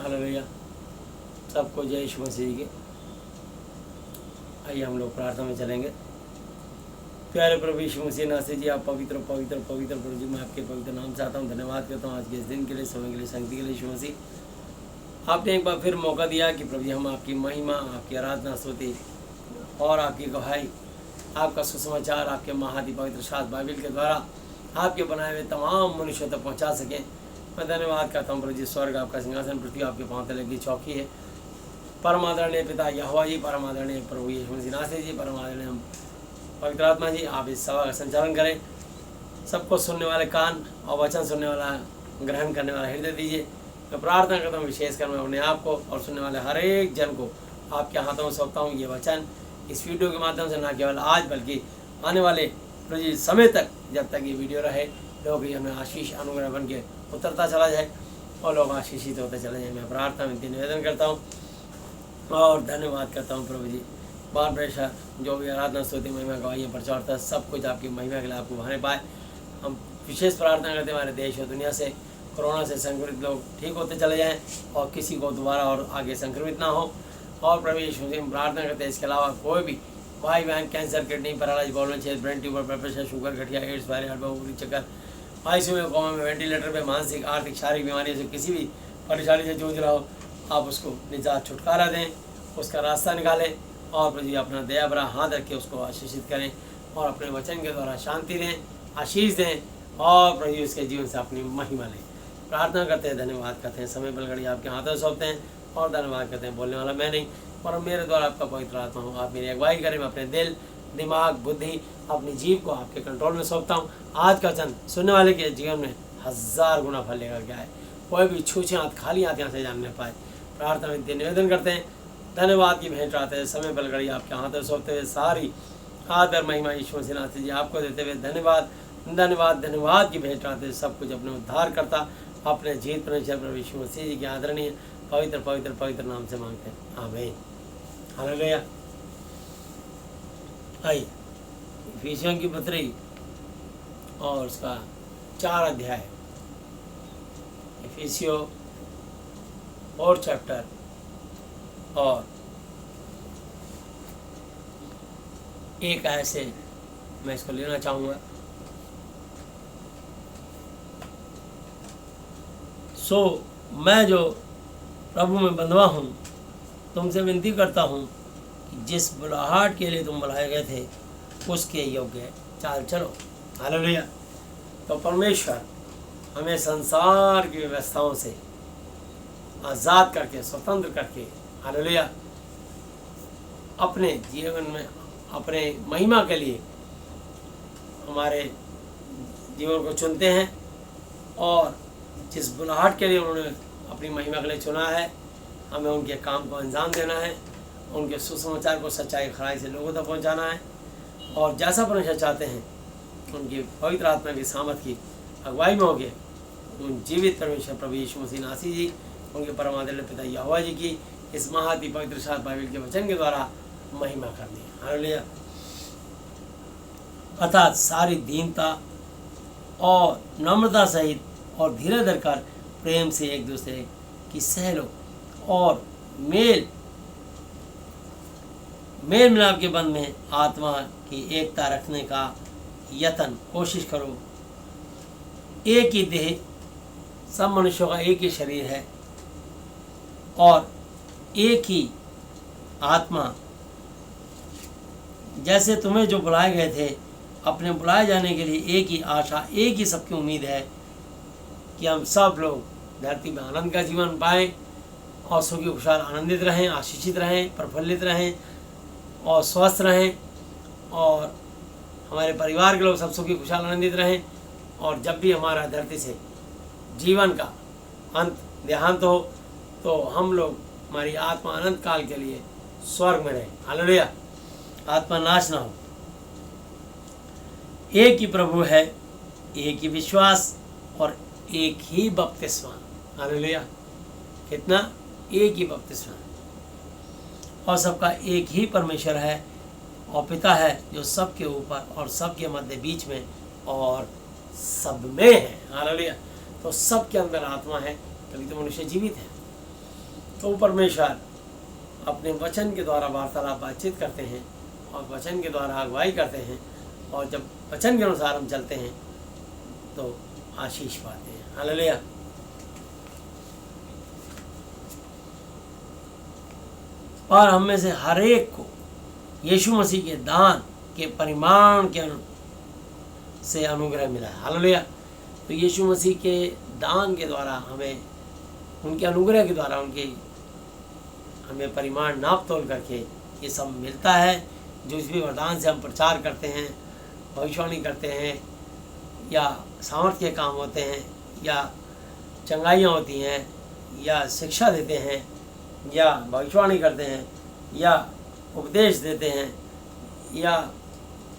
Hallelujah. सबको जय यीशु मसीह के। आइए हम लोग प्रार्थना में चलेंगे। प्यारे प्रभु यीशु मसीह नासरी जी, आप पवित्र पवित्र पवित्र प्रभु जी, मैं आपके पवित्र नाम से आता हूँ। धन्यवाद करता हूँ आज के इस दिन के लिए, समय के लिए, संगति के लिए। यीशु मसीह, आपने एक बार फिर मौका दिया कि प्रभु जी हम आपकी महिमा, आपकी आराधना, स्तुति और आपकी गवाही, आपका सुसमाचार, आपके महादि पवित्र शास्त्र बाइबल के द्वारा आपके बनाए हुए तमाम मनुष्यों तक पहुँचा सकें। मैं धन्यवाद करता हूँ प्रभु जी। स्वर्ग आपका सिंहासन, पृथ्वी आपके पांव तले की चौकी है। परम आदरणीय पिता यहोवा जी, परम आदरणीय प्रभु यीशु मसीह नासरी जी, परम आदरणीय पवित्र आत्मा जी, आप इस सभा का संचालन करें। सबको सुनने वाले कान और वचन सुनने वाला, ग्रहण करने वाला हृदय दीजिए। मैं प्रार्थना करता हूँ विशेषकर मैं अपने आप को और सुनने वाले हर एक जन को आपके हाथों में सौंपता हूँ। ये वचन इस वीडियो के माध्यम से न केवल आज बल्कि आने वाले प्रभु जी समय तक, जब तक ये वीडियो रहे, लोग ये हमें आशीष अनुग्रह बन के उतरता चला जाए और लोग आशीषित होते चले जाए। मैं प्रार्थना में निवेदन करता हूँ और धन्यवाद करता हूँ प्रभु जी। बार प्रेशर जो भी आराधना स्तुति महिमा गवाहियाँ प्रचारता है, सब कुछ आपकी महिमा के लिए आपको बहाने पाए। हम विशेष प्रार्थना करते हैं हमारे देश और दुनिया से कोरोना से संक्रमित लोग ठीक होते चले जाएं और किसी को दोबारा और आगे संक्रमित ना हो। और प्रभु यीशु से हम प्रार्थना करते हैं इसके अलावा कोई भी भाई बहन कैंसर, किडनी, पैरालाइज, गोल्डन छेद, brain tumour, blood pressure, sugar, गठिया, एड्स, वायरस, ऊपरी चक्कर, आईसीयू में, कोमा में, वेंटिलेटर पे, मानसिक, आर्थिक, शारीरिक बीमारियों से किसी भी परेशानी से जूझ रहा हो, आप उसको निजात छुटकारा दें, उसका रास्ता निकालें और प्रभु जी अपना दया भरा हाथ रख के उसको आशीषित करें और अपने वचन के द्वारा शांति दें, आशीष दें और प्रभु जी उसके जीवन से अपनी महिमा लें। प्रार्थना करते हैं, धन्यवाद करते हैं। समय बलगड़ी आपके हाथों में सौंपते हैं और धन्यवाद करते हैं। बोलने वाला मैं नहीं पर मेरे द्वारा आपका पवित्र आत्मा हूँ। आप मेरी अगुवाई करें। मैं अपने दिल, दिमाग, बुद्धि, अपनी जीव को आपके कंट्रोल में सौंपता हूँ। आज का वचन सुनने वाले के जीवन में 1000 गुना फल लेकर के आए। कोई भी छूछे हाथ, खाली हाथ यहाँ से जाने पाए। प्रार्थना में निवेदन करते हैं, धन्यवाद की भेंट आते हैं। समय बलगड़ी आपके हाथों में सौंपते हुए सारी आदर महिमा यीशु मसीह नासरी जी आपको देते हुए धन्यवाद धन्यवाद धन्यवाद की भेंट आते हैं। सब कुछ अपने उद्धार करता अपने जीत परमेश्वर प्रभु यीशु मसीह जी के आदरणीय पवित्र पवित्र पवित्र नाम से मांगते हैं, आमीन। हालेलुया। आइए इफिसियों की पत्री और उसका 4 अध्याय, इफिसियो और चैप्टर और एक ऐसे मैं इसको लेना चाहूँगा। सो मैं जो प्रभु में बंधवा हूँ, तुमसे विनती करता हूँ कि जिस बुलाहट के लिए तुम बुलाए गए थे उसके योग्य चाल चलो। हालेलुया। तो परमेश्वर हमें संसार की व्यवस्थाओं से आज़ाद करके, स्वतंत्र करके, हालेलुया, अपने जीवन में अपने महिमा के लिए हमारे जीवन को चुनते हैं और जिस बुलाहट के लिए उन्होंने अपनी महिमा के लिए चुना है, हमें उनके काम को अंजाम देना है, उनके सुसमाचार को सच्चाई खराई से लोगों तक पहुंचाना है और जैसा परमेश्वर चाहते हैं उनकी पवित्र आत्मा की सामर्थ की अगुवाई में होके उन जीवित परमेश्वर प्रभु यीशु मसीह नासरी जी, उनके परम आदरणीय पिता यहोवा जी की इस महाति पवित्र शास्त्र बाइबल के वचन के द्वारा महिमा करनी है। हालेलुया। अर्थात सारी दीनता और नम्रता सहित और धीरज धरकर प्रेम से एक दूसरे की सह लो और मेल मिलाप के बंध में आत्मा की एकता रखने का यत्न कोशिश करो। एक ही देह, सब मनुष्यों का एक ही शरीर है और एक ही आत्मा। जैसे तुम्हें जो बुलाए गए थे अपने बुलाए जाने के लिए एक ही आशा, एक ही सबकी उम्मीद है कि हम सब लोग धरती में आनंद का जीवन पाएं और सुखी खुशहाल आनंदित रहें, आशीषित रहें, प्रफुल्लित रहें और स्वस्थ रहें और हमारे परिवार के लोग सब सुखी खुशहाल आनंदित रहें। और जब भी हमारा धरती से जीवन का अंत देहांत हो तो हम लोग, हमारी आत्मा अनंत काल के लिए स्वर्ग में रहे। हालेलुया। आत्मा नाश ना हो। एक ही प्रभु है, एक ही विश्वास और एक ही बपतिस्मा। हालेलुया। कितना? एक ही बपतिस्मा और सबका एक ही परमेश्वर है और पिता है जो सबके ऊपर और सबके मध्य बीच में और सब में है। हालेलुया। तो सबके अंदर आत्मा है, तभी तो मनुष्य जीवित है। तो परमेश्वर अपने वचन के द्वारा वार्तालाप बातचीत करते हैं और वचन के द्वारा अगुवाई करते हैं, और जब वचन के अनुसार हम चलते हैं तो आशीष पाते हैं। हालेलुया। और हम में से हर एक को यीशु मसीह के दान के परिमाण के से अनुग्रह मिला है। हालेलुया। तो यीशु मसीह के दान के द्वारा हमें, उनके अनुग्रह के द्वारा हमें परिमाण नाप तोल करके ये सब मिलता है। जो इस भी वरदान से हम प्रचार करते हैं, भविष्यवाणी करते हैं, या सामर्थ्य के काम होते हैं, या चंगाइयाँ होती हैं, या शिक्षा देते हैं, या भविष्यवाणी करते हैं, या उपदेश देते हैं, या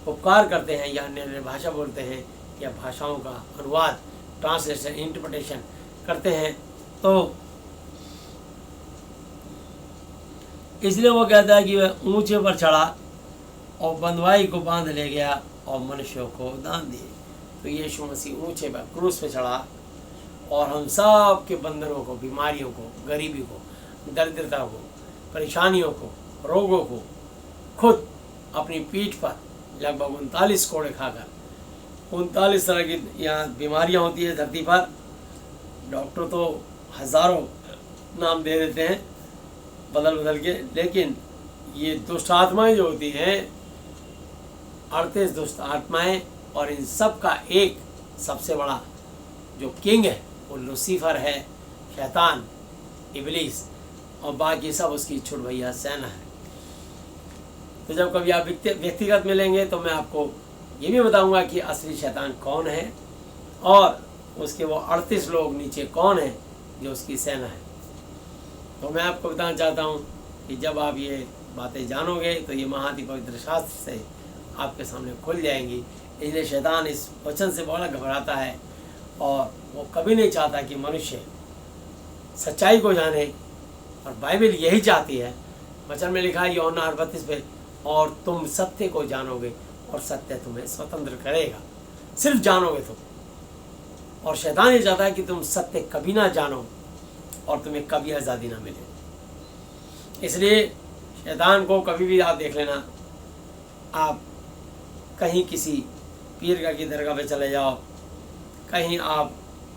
उपकार करते हैं, या अन्य अन्य भाषा बोलते हैं, या भाषाओं का अनुवाद, ट्रांसलेशन, इंटरप्रिटेशन करते हैं, तो इसलिए वो कहता है कि वह ऊंचे पर चढ़ा और बंधुआई को बांध ले गया और मनुष्यों को दान दिए। तो यीशु मसीह ऊंचे पर क्रूस पे चढ़ा और हम सब के बंधनों को, बीमारियों को, गरीबी को, दरिद्रता को, परेशानियों को, रोगों को खुद अपनी पीठ पर लगभग 39 कोड़े खाकर, 39 तरह की यहाँ बीमारियाँ होती है धरती पर। डॉक्टर तो हज़ारों नाम दे देते हैं बदल बदल के, लेकिन ये दुष्ट आत्माएँ जो होती हैं, 38 दुष्ट आत्माएँ, और इन सब का एक सबसे बड़ा जो किंग है वो लूसीफर है, शैतान, इबलीस, और बाकी सब उसकी छुटभैया सेना है। तो जब कभी आप व्यक्तिगत मिलेंगे तो मैं आपको ये भी बताऊंगा कि असली शैतान कौन है और उसके वो 38 लोग नीचे कौन है जो उसकी सेना है। तो मैं आपको बताना चाहता हूँ कि जब आप ये बातें जानोगे तो ये महाति पवित्र शास्त्र से आपके सामने खुल जाएंगी। इसलिए शैतान इस वचन से बड़ा घबराता है और वो कभी नहीं चाहता कि मनुष्य सच्चाई को जाने, और बाइबल यही चाहती है। वचन में लिखा है यूहन्ना 38 पे, और तुम सत्य को जानोगे और सत्य तुम्हें स्वतंत्र करेगा। सिर्फ जानोगे तुम। और शैतान ये चाहता है कि तुम सत्य कभी ना जानो और तुम्हें कभी आज़ादी ना मिले। इसलिए शैतान को कभी भी आप देख लेना, आप कहीं किसी पीर का की दरगाह पे चले जाओ, कहीं आप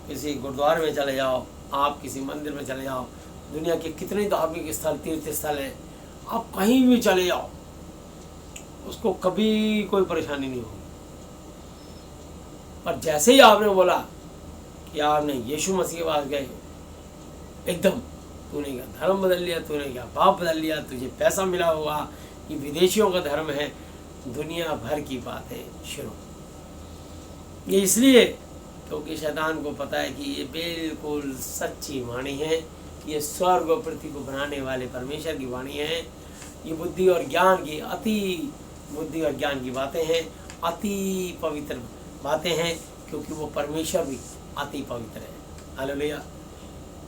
किसी गुरुद्वारे में चले जाओ, आप किसी मंदिर में चले जाओ, दुनिया के कितने धार्मिक स्थल, तीर्थ स्थल हैं, आप कहीं भी चले जाओ, उसको कभी कोई परेशानी नहीं होगी। पर जैसे ही आपने बोला कि आपने यीशु मसीह के पास गए, एकदम तूने क्या धर्म बदल लिया, तूने क्या बाप बदल लिया, तुझे पैसा मिला होगा, कि विदेशियों का धर्म है, दुनिया भर की बातें शुरू। ये इसलिए क्योंकि शैतान को पता है कि ये बिल्कुल सच्ची वाणी है, ये स्वर्ग और पृथ्वी को बनाने वाले परमेश्वर की वाणी है। ये बुद्धि और ज्ञान की, अति बुद्धि और ज्ञान की बातें हैं, अति पवित्र बातें हैं, क्योंकि वो परमेश्वर भी अति पवित्र है। हालेलुया।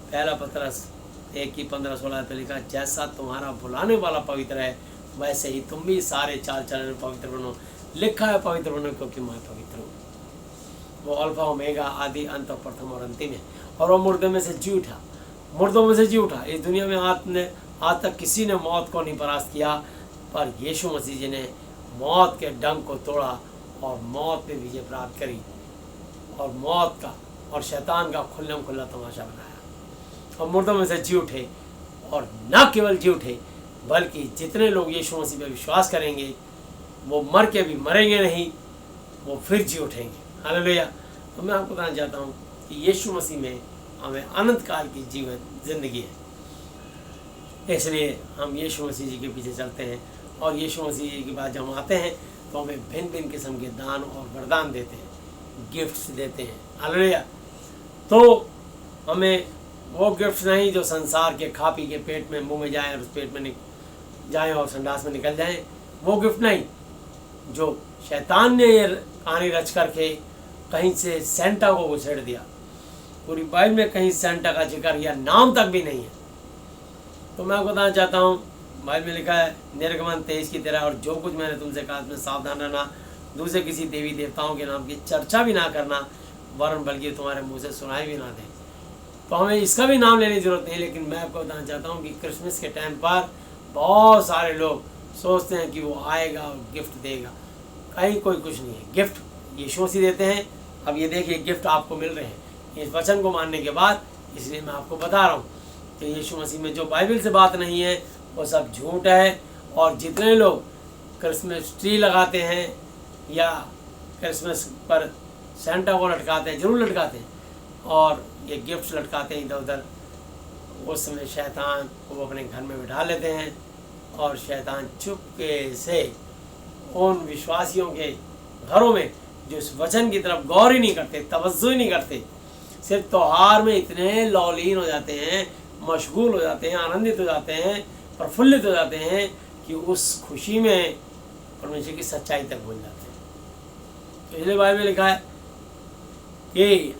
पहला पतरस 1:15-16 पे लिखा, जैसा तुम्हारा बुलाने वाला पवित्र है वैसे ही तुम भी सारे चाल चलन में पवित्र बनो। लिखा है पवित्र बनो क्योंकि मैं पवित्र हूँ। वो अल्फा ओमेगा, आदि अंत, प्रथम और अंतिम है। और वो मुर्दों में से जी उठा, मुर्दों में से जी उठा। इस दुनिया में आज तक किसी ने मौत को नहीं परास्त किया, पर यीशु मसीह जी ने मौत के डंक को तोड़ा और मौत पे विजय प्राप्त करी, और मौत का और शैतान का खुल्लम खुल्ला तमाशा बनाया। और मुर्दों में से जी उठे, और न केवल जी उठे बल्कि जितने लोग यीशु मसीह पर विश्वास करेंगे वो मर के भी मरेंगे नहीं, वो फिर जी उठेंगे। हालेलुया। तो मैं आपको बताना चाहता हूँ कि यीशु मसीह में हमें अनंत काल की जीवन जिंदगी है। इसलिए हम यीशु मसीह जी के पीछे चलते हैं, और यीशु मसीह जी के बाद जब हम आते हैं तो हमें भिन्न भिन्न किस्म के दान और वरदान देते हैं, गिफ्ट्स देते हैं। हालेलुया। तो हमें वो गिफ्ट्स नहीं जो संसार के खा पी के पेट में, मुंह में जाएं और उस पेट में जाएं और संडास में निकल जाएं, वो गिफ्ट नहीं। जो शैतान ने ये कहानी रच करके कहीं से सेंटा को घुसेड़ दिया, पूरी बाइबल में कहीं सेंटा का जिक्र या नाम तक भी नहीं है। तो मैं आपको बताना चाहता हूँ, बाइबल में लिखा है निर्गमन 23 की तरह, और जो कुछ मैंने तुमसे कहा उसमें सावधान रहना, दूसरे किसी देवी देवताओं के नाम की चर्चा भी ना करना, वरन बल्कि तुम्हारे मुंह से सुनाई भी ना दें। तो हमें इसका भी नाम लेने की ज़रूरत नहीं, लेकिन मैं आपको बताना चाहता हूँ कि क्रिसमस के टाइम पर बहुत सारे लोग सोचते हैं कि वो आएगा और गिफ्ट देगा। कहीं कोई कुछ नहीं है, गिफ्ट यीशु मसीह देते हैं। अब ये देखिए गिफ्ट आपको मिल रहे हैं इस वचन को मानने के बाद, इसलिए मैं आपको बता रहा हूँ कि यीशु मसीह में जो बाइबल से बात नहीं है वो सब झूठ है। और जितने लोग क्रिसमस ट्री लगाते हैं या क्रिसमस पर सेंटा को लटकाते हैं, जरूर लटकाते हैं, और ये गिफ्ट्स लटकाते हैं इधर उधर, उस समय शैतान को वो अपने घर में बिठा लेते हैं और शैतान चुपके से उन विश्वासियों के घरों में जो इस वचन की तरफ गौर ही नहीं करते, तवज्जो ही नहीं करते, सिर्फ त्योहार में इतने लौलीन हो जाते हैं, मशगूल हो जाते हैं, आनंदित हो जाते हैं, प्रफुल्लित हो जाते हैं कि उस खुशी में परमेश्वर की सच्चाई तक भूल जाते हैं। तो इसलिए बाइबल में लिखा है कि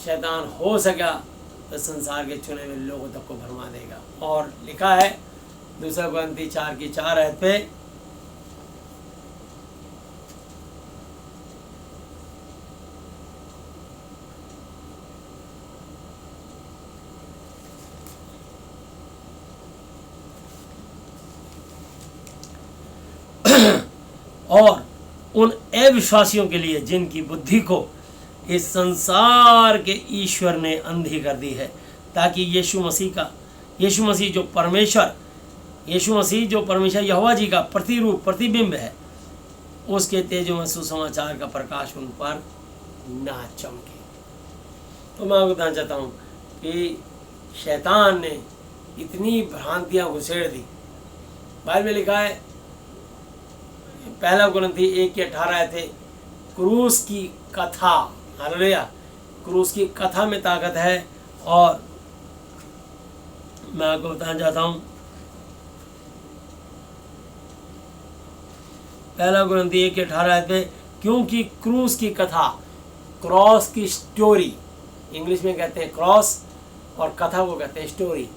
शैतान हो सका तो संसार के चुने हुए लोगों तक को भरमा देगा। और लिखा है 2 कोरिन्थी 4:4 पे, और उन अविश्वासियों के लिए जिनकी बुद्धि को इस संसार के ईश्वर ने अंधी कर दी है, ताकि यीशु मसीह जो परमेश्वर यहोवा जी का प्रतिरूप प्रतिबिंब है, उसके तेजोमय सुसमाचार का प्रकाश उन पर ना चमके। तो मैं आपको बताना चाहता हूँ कि शैतान ने इतनी भ्रांतियाँ घुसेड़ दी। बाइबल में लिखा है 1 कोरिन्थी 1:18 थे, क्रूस की कथा, हालेलुया, क्रूस की कथा में ताकत है। और मैं आपको बताना चाहता हूँ 1 कोरिन्थी 1:18 पे, क्योंकि क्रूस की कथा, क्रॉस की स्टोरी, इंग्लिश में कहते हैं क्रॉस और कथा को कहते हैं स्टोरी,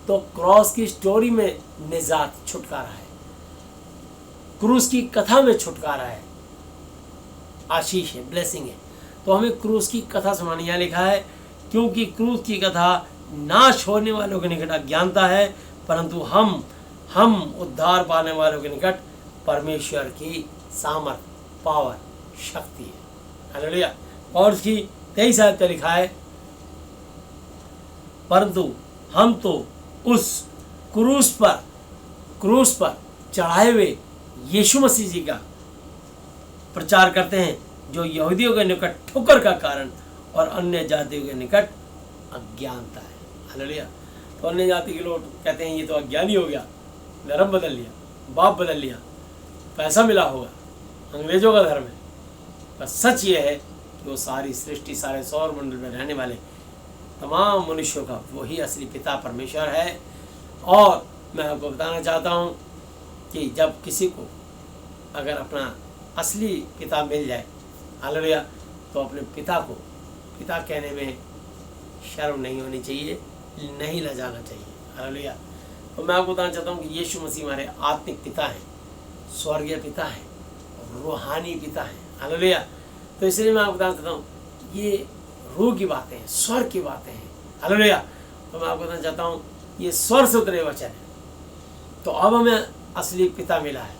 तो क्रॉस की स्टोरी में निजात, छुटकारा है, क्रूस की कथा में छुटकारा है, आशीष है, ब्लेसिंग है। तो हमें क्रूस की कथा सुनानी। यहाँ लिखा है क्योंकि क्रूस की कथा नाश होने वालों के निकट अज्ञानता है, परंतु हम उद्धार पाने वालों के निकट परमेश्वर की सामर्थ, पावर, शक्ति है। हालेलुया। और उसकी 23 आयत पे लिखा है, परंतु हम तो उस क्रूस पर चढ़ाए हुए यीशु मसीह जी का प्रचार करते हैं, जो यहूदियों के निकट ठोकर का कारण और अन्य जातियों के निकट अज्ञानता है। हालेलुया। तो अन्य जाति के लोग कहते हैं ये तो अज्ञानी हो गया, धर्म बदल लिया, बाप बदल लिया, पैसा मिला होगा, अंग्रेजों का धर्म है। पर सच ये है कि वो सारी सृष्टि, सारे सौर मंडल में रहने वाले तमाम मनुष्यों का वही असली पिता परमेश्वर है। और मैं आपको बताना चाहता हूँ कि जब किसी को अगर अपना असली पिता मिल जाए, हालेलुया, तो अपने पिता को पिता कहने में शर्म नहीं होनी चाहिए, नहीं लजाना चाहिए। हालेलुया। तो मैं आपको बताना चाहता हूँ कि यीशु मसीह हमारे आत्मिक पिता हैं, स्वर्गीय पिता हैं, रूहानी पिता हैं। हालेलुया। तो इसलिए मैं आपको बताना चाहता हूँ ये रूह की बातें हैं, स्वर्ग की बातें हैं। हालेलुया। तो मैं आपको बताना चाहता हूँ ये स्वर्ग से उतरे वचन है। तो अब हमें असली पिता मिला है,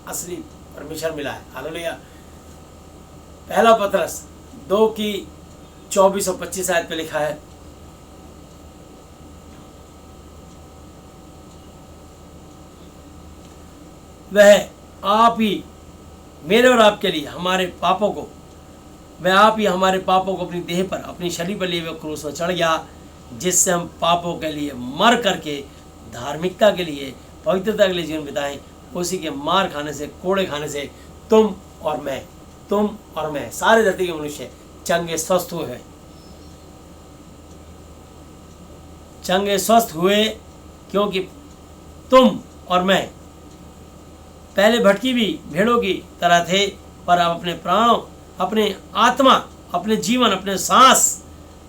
असली परमेश्वर मिला है। हालेलुया। 1 पतरस 2:24 और 25 आयत पे लिखा है, वह आप ही मेरे और आपके लिए हमारे पापों को, वह आप ही हमारे पापों को अपनी देह पर, अपनी शरीर पर लिए हुए क्रूस पर चढ़ गया, जिससे हम पापों के लिए मर करके धार्मिकता के लिए, पवित्रता के लिए जीवन बिताएं। उसी के मार खाने से, कोड़े खाने से तुम और मैं सारे धरती के मनुष्य चंगे स्वस्थ हुए हैं। चंगे स्वस्थ हुए क्योंकि तुम और मैं पहले भटकी हुई भेड़ों की तरह थे, पर अब अपने प्राणों, अपने आत्मा, अपने जीवन, अपने सांस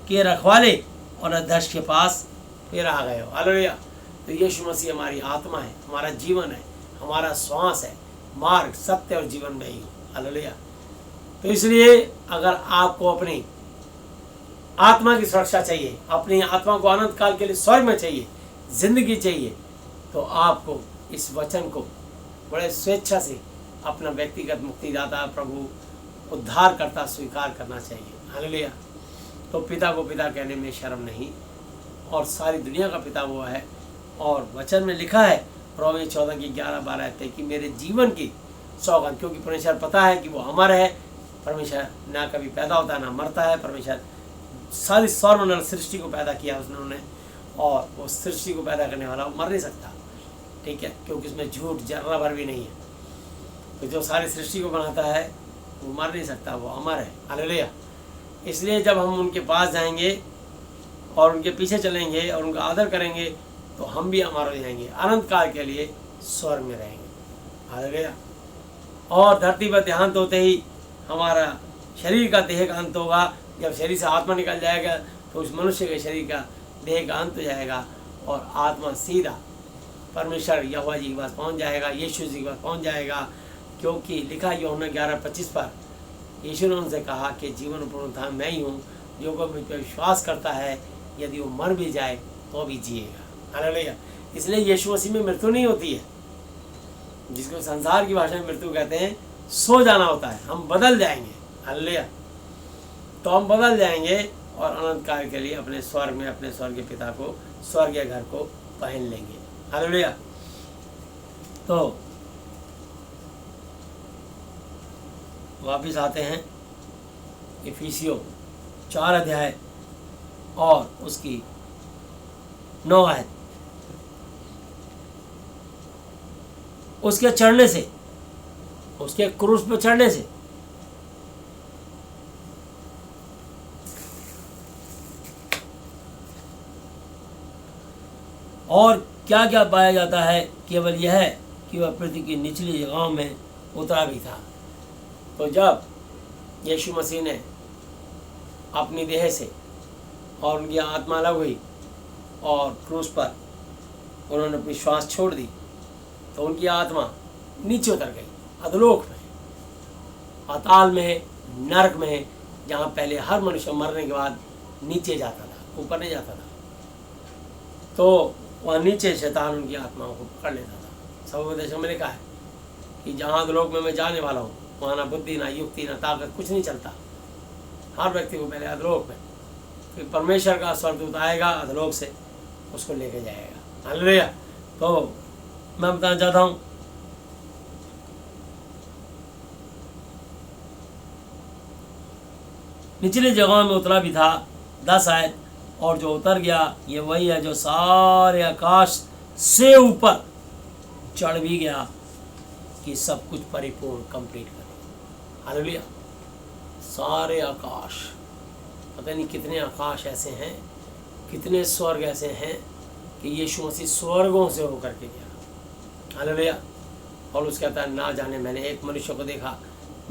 के रखवाले और अध्यक्ष के पास फिर आ गए हो। हालेलुया। तो यीशु मसीह हमारी आत्मा है, हमारा जीवन है, हमारा श्वास है, मार्ग, सत्य और जीवन में ही। हालेलुया। तो इसलिए अगर आपको अपनी आत्मा की सुरक्षा चाहिए, अपनी आत्मा को अनंत काल के लिए स्वर्ग में चाहिए, जिंदगी चाहिए, तो आपको इस वचन को बड़े स्वेच्छा से अपना व्यक्तिगत मुक्तिदाता, प्रभु, उद्धार करता स्वीकार करना चाहिए। हालेलुया। तो पिता को पिता कहने में शर्म नहीं, और सारी दुनिया का पिता वो है। और वचन में लिखा है रोमी 14 की 11-12 आते कि मेरे जीवन की सौगंध, क्योंकि परमेश्वर पता है कि वो अमर है, परमेश्वर ना कभी पैदा होता है ना मरता है। परमेश्वर सारी सर्वमंडल सृष्टि को पैदा किया उसने, और वो सृष्टि को पैदा करने वाला वो मर नहीं सकता, ठीक है, क्योंकि उसमें झूठ जर्रा भर भी नहीं है। तो जो सारी सृष्टि को बनाता है वो मर नहीं सकता, वो अमर है। हालेलुया। इसलिए जब हम उनके पास जाएंगे और उनके पीछे चलेंगे और उनका आदर करेंगे तो हम भी अमर हो जाएंगे, अनंत काल के लिए स्वर्ग में रहेंगे। हालेलुया। और धरती पर देहांत होते ही हमारा शरीर का देह का अंत होगा। जब शरीर से आत्मा निकल जाएगा तो उस मनुष्य के शरीर का देह का अंत हो जाएगा, और आत्मा सीधा परमेश्वर यहोवा जी के पास पहुँच जाएगा, यीशु जी के पास पहुँच जाएगा। क्योंकि लिखा यूहन्ना 11:25 पर यीशु ने उनसे कहा कि जीवन पुनरुत्थान मैं ही हूँ, जो कोई मुझ पर विश्वास करता है यदि वो मर भी जाए तो भी जिएगा। हालेलुया। इसलिए यीशु मसीह में मृत्यु नहीं होती है, जिसको संसार की भाषा में मृत्यु कहते हैं, सो जाना होता है। हम बदल जाएंगे। हालेलुया। तो हम बदल जाएंगे और अनंत काल के लिए अपने स्वर्ग में अपने स्वर्ग के पिता को, स्वर्गीय घर को पहन लेंगे। हालेलुया। तो वापिस आते हैं इफिसियों 4 अध्याय और उसकी 9 आयत। उसके चढ़ने से, उसके क्रूस पर चढ़ने से और क्या क्या पाया जाता है, केवल यह है कि वह पृथ्वी की निचली जगहों में उतरा भी था। तो जब यीशु मसीह ने अपनी देह से और उनकी आत्मा अलग हुई और क्रूस पर उन्होंने अपनी श्वास छोड़ दी, तो उनकी आत्मा नीचे उतर गई, अधोलोक में, अताल में, नरक में, जहाँ पहले हर मनुष्य मरने के बाद नीचे जाता था, ऊपर नहीं जाता था। तो वह नीचे शैतान उनकी आत्माओं को पकड़ लेता था। सबोपदेशों में लिखा है कि जहाँ अधोलोक में मैं जाने वाला हूँ, वहाँ ना बुद्धि, ना युक्ति, ना ताकत, कुछ नहीं चलता। हर व्यक्ति को पहले अधोलोक में, फिर परमेश्वर का स्वर्गदूत आएगा अधोलोक से, उसको लेके जाएगा। हालेलुया। तो मैं बताना चाहता हूँ, निचली जगहों में उतरा भी था, 10 आयत। और जो उतर गया ये वही है जो सारे आकाश से ऊपर चढ़ भी गया कि सब कुछ परिपूर्ण कंप्लीट करे। हालेलुया। सारे आकाश, पता नहीं कितने आकाश ऐसे हैं, कितने स्वर्ग ऐसे हैं कि यीशु मसीह स्वर्गों से होकर के गया। हालेलुया। और उसके कहता है, ना जाने मैंने एक मनुष्य को देखा,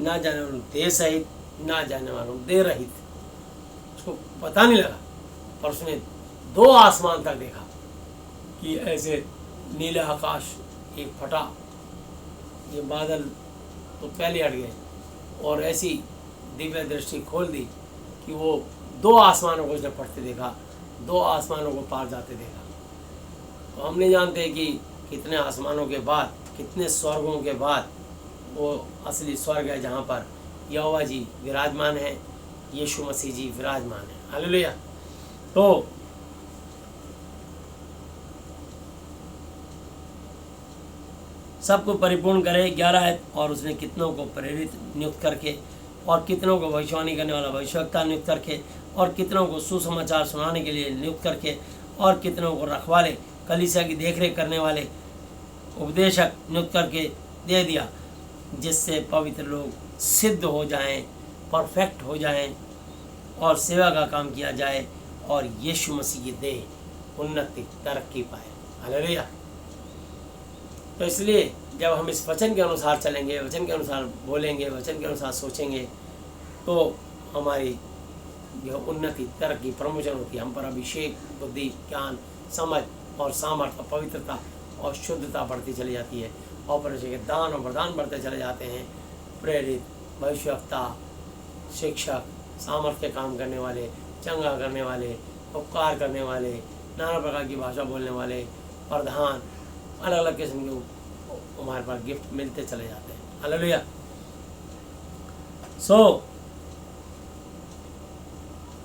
ना जाने वालों देह सहित, ना जाने वालों देह रहित। उसको पता नहीं लगा, पर उसने 2 आसमान तक देखा कि ऐसे नीला आकाश एक फटा, ये बादल तो पहले हट गए, और ऐसी दिव्य दृष्टि खोल दी कि वो 2 आसमानों को उसने फटते देखा, 2 आसमानों को पार जाते देखा। तो हम नहीं जानते कि कितने आसमानों के बाद, कितने स्वर्गों के बाद वो असली स्वर्ग है जहाँ पर यहोवा जी विराजमान है, यीशु मसीह जी विराजमान है। हालेलुया। तो सबको परिपूर्ण करे, 11 है। और उसने कितनों को प्रेरित नियुक्त करके, और कितनों को भविष्यवाणी करने वाला भविष्यवक्ता नियुक्त करके, और कितनों को सुसमाचार सुनाने के लिए नियुक्त करके, और कितनों को रखवाले, कलीसिया की देखरेख करने वाले उपदेशक नियुक्त करके दे दिया, जिससे पवित्र लोग सिद्ध हो जाएं, परफेक्ट हो जाएं, और सेवा का काम किया जाए, और यीशु मसीह की देह उन्नति तरक्की पाए। हालेलुया। तो इसलिए जब हम इस वचन के अनुसार चलेंगे, वचन के अनुसार बोलेंगे, वचन के अनुसार सोचेंगे, तो हमारी जो उन्नति, तरक्की, प्रमोशन होती है। हम पर अभिषेक, बुद्धि, ज्ञान, समझ और सामर्थ्य, पवित्रता और शुद्धता बढ़ती चली जाती है, और परमेश्वर के दान और वरदान बढ़ते चले जाते हैं। प्रेरित, भविष्यवक्ता, शिक्षक, सामर्थ्य काम करने वाले, चंगा करने वाले, उपकार करने वाले, नाना प्रकार की भाषा बोलने वाले, प्रधान, अलग अलग किस्म के हमारे पास गिफ्ट मिलते चले जाते हैं। हालेलुया।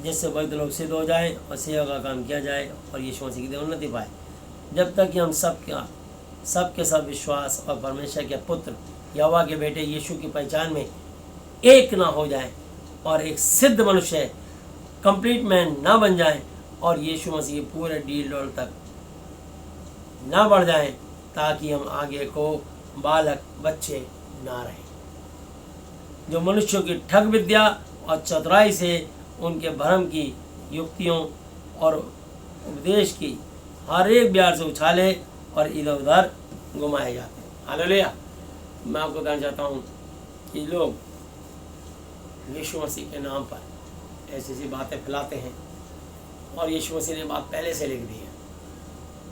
जिससे पवित्र लोग सिद्ध हो जाए और सेवा का काम किया जाए और यीशु मसीह की उन्नति पाए। जब तक कि हम सबके सब विश्वास और परमेश्वर के पुत्र यहोवा के बेटे यीशु की पहचान में एक ना हो जाए और एक सिद्ध मनुष्य कंप्लीट मैन ना बन जाए और यीशु मसीह पूरे डील डोल तक ना बढ़ जाए, ताकि हम आगे को बालक बच्चे ना रहें जो मनुष्यों की ठग विद्या और चतुराई से उनके भ्रम की युक्तियों और उपदेश की हर एक ब्यार से उछाले और इधर उधर घुमाए जाते हैं। हालेलुया। मैं आपको बताना चाहता हूँ कि लोग यीशु मसीह के नाम पर ऐसी ऐसी बातें फैलाते हैं और यीशु मसीह ने बात पहले से लिख दी है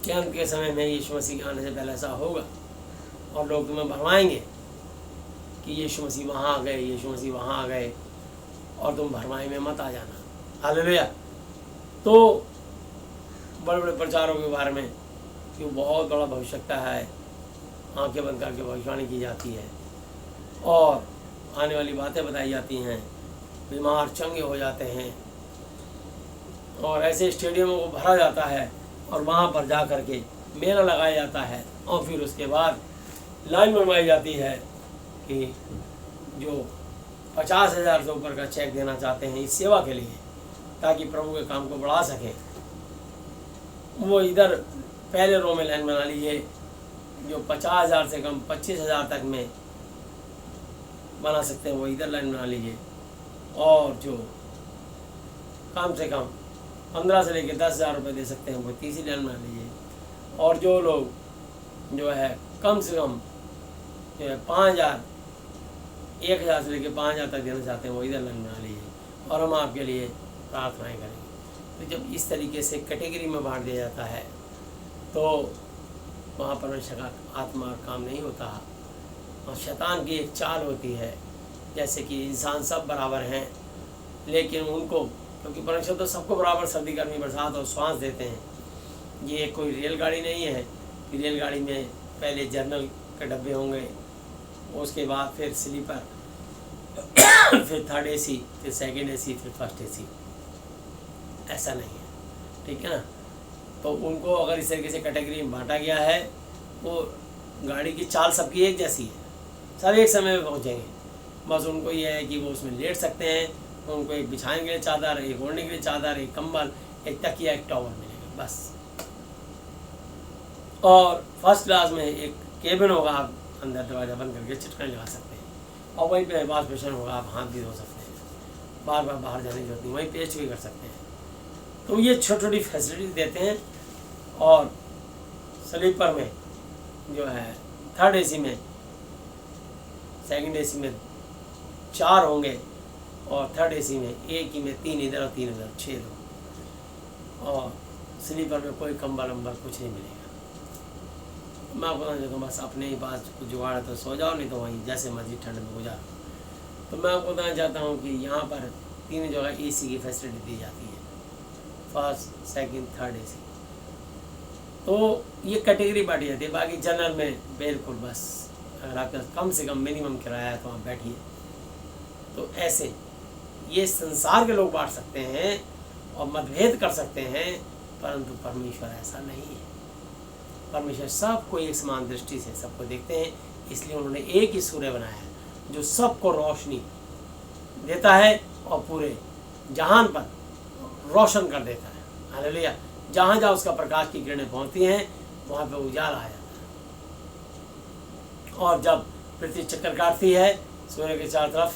कि अंत के समय में यीशु मसीह के आने से पहले ऐसा होगा और लोग तुम्हें भरमाएंगे कि यीशु मसीह वहाँ आ गए, यीशु मसीह वहाँ आ गए, और तुम भरमाई में मत आ जाना। हालेलुया। तो बड़े बड़े प्रचारों के बारे में कि बहुत बड़ा भविष्यता है, आंखें बंद करके भविष्यवाणी की जाती है और आने वाली बातें बताई जाती हैं, बीमार चंगे हो जाते हैं और ऐसे स्टेडियमों को भरा जाता है और वहाँ पर जा कर के मेला लगाया जाता है और फिर उसके बाद लाइन बनवाई जाती है कि जो 50,000 से ऊपर का चेक देना चाहते हैं इस सेवा के लिए ताकि प्रभु के काम को बढ़ा सकें, वो इधर पहले रो में लाइन बना लीजिए। जो 50,000 से कम 25,000 तक में बना सकते हैं वो इधर लाइन बना लीजिए, और जो कम से कम 15 से लेकर 10,000 रुपये दे सकते हैं वो तीसरी लाइन बना लीजिए, और जो लोग जो है कम से कम जो है 5,000 1,000 से लेकर 5,000 तक देना चाहते हैं वो इधर लाइन बना लीजिए और हम आपके लिए प्रार्थनाएं करेंगे। तो जब इस तरीके से कैटेगरी में बांट दिया जाता है तो वहाँ परमेश्वर का आत्मा काम नहीं होता और शैतान की एक चाल होती है, जैसे कि इंसान सब बराबर हैं लेकिन उनको, क्योंकि परमेश्वर तो सबको बराबर सर्दी गर्मी बरसात और श्वास देते हैं। ये कोई रेलगाड़ी नहीं है कि रेलगाड़ी में पहले जर्नल के डब्बे होंगे, उसके बाद फिर स्लीपर, फिर थर्ड एसी, फिर सेकंड एसी, फिर फर्स्ट एसी। ऐसा नहीं है, ठीक है ना। तो उनको अगर इस तरीके से कैटेगरी में बांटा गया है, वो गाड़ी की चाल सबकी एक जैसी है, सब एक समय में पहुंचेंगे, बस उनको ये है कि वो उसमें लेट सकते हैं, उनको एक बिछाने के लिए चादर, एक ओढ़ने के लिए चादर, एक कंबल, एक तकिया, एक टॉवल मिलेगा बस। और फर्स्ट क्लास में एक केबिन होगा, आप अंदर दरवाज़ा बंद करके चिटकने लगा सकते हैं और वहीं पे वॉश बेसिन होगा, आप हाथ भी धो सकते हैं, बार बार बाहर जाने की जरूरत नहीं, वहीं पेस्ट भी कर सकते हैं। तो ये छोटी छोटी फैसिलिटी देते हैं। और स्लीपर में जो है थर्ड एसी में, सेकंड एसी में 4 होंगे और थर्ड एसी में एक ही में 3 इधर और 3 इधर, 6 लोग, और स्लीपर में कोई कंबल वम्बल कुछ नहीं मिलेगा। मैं आपको बताना चाहता हूँ, बस अपने ही पास कुछ जुगाड़ है तो सो जाओ, नहीं तो वहीं जैसे मर्जी ठंड में गुजारो। तो मैं आपको बताना चाहता हूँ कि यहाँ पर 3 जगह एसी की फैसिलिटी दी जाती है, फर्स्ट, सेकंड, थर्ड एसी। तो ये कैटेगरी बांटी जाती है। बाकी जनरल में बिल्कुल बस अगर आपका कम से कम मिनिमम किराया है तो आप बैठिए। तो ऐसे ये संसार के लोग बांट सकते हैं और मतभेद कर सकते हैं, परंतु परमेश्वर ऐसा नहीं है। परमेश्वर सबको एक समान दृष्टि से सबको देखते हैं, इसलिए उन्होंने एक ही सूर्य बनाया है जो सबको रोशनी देता है और पूरे जहान पर रोशन कर देता है। हालेलुया। जहाँ जहाँ उसका प्रकाश की किरणें पहुँचती हैं वहाँ पे उजाला आ जाता है। और जब पृथ्वी चक्कर काटती है सूर्य के चारों तरफ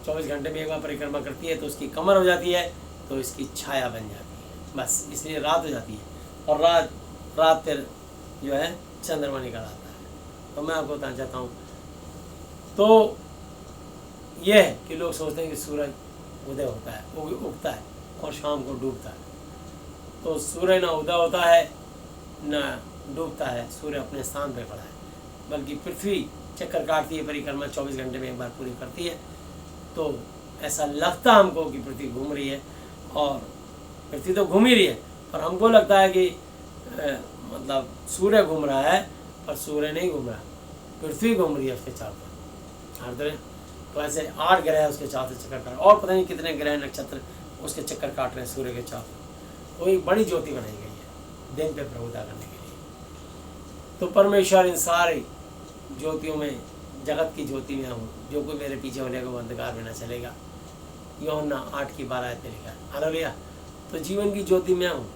24 घंटे में एक बार परिक्रमा करती है तो उसकी कमर हो जाती है, तो इसकी छाया बन जाती है, बस इसलिए रात हो जाती है और रात फिर जो है चंद्रमा निकल आता है। तो मैं आपको बताना चाहता हूँ, तो यह है कि लोग सोचते हैं कि सूरज उदय होता है, उगता है और शाम को डूबता है। तो सूर्य ना उदय होता है ना डूबता है, सूर्य अपने स्थान पर खड़ा है, बल्कि पृथ्वी चक्कर काटती है, परिक्रमा 24 घंटे में एक बार पूरी करती है। तो ऐसा लगता हमको कि पृथ्वी घूम रही है और पृथ्वी तो घूम ही रही है, पर हमको लगता है कि मतलब सूर्य घूम रहा है, पर सूर्य नहीं घूम रहा, पृथ्वी घूम रही है उसके चारों तरफ। हर तरह तो ऐसे 8 ग्रह उसके चारों तरफ चक्कर काट रहे हैं, और पता नहीं कितने ग्रह नक्षत्र उसके चक्कर काट रहे हैं सूर्य के चारों तरफ। तो एक बड़ी ज्योति बनाई गई है दिन पे प्रभुता करने के लिए। तो परमेश्वर इन सारी ज्योतियों में, जगत की ज्योति में हूँ, जो कोई मेरे पीछे होने को अंधकार में न चलेगा। यूहन्ना 8:12 में लिखा है। हालेलुया। तो जीवन की ज्योति में हूँ।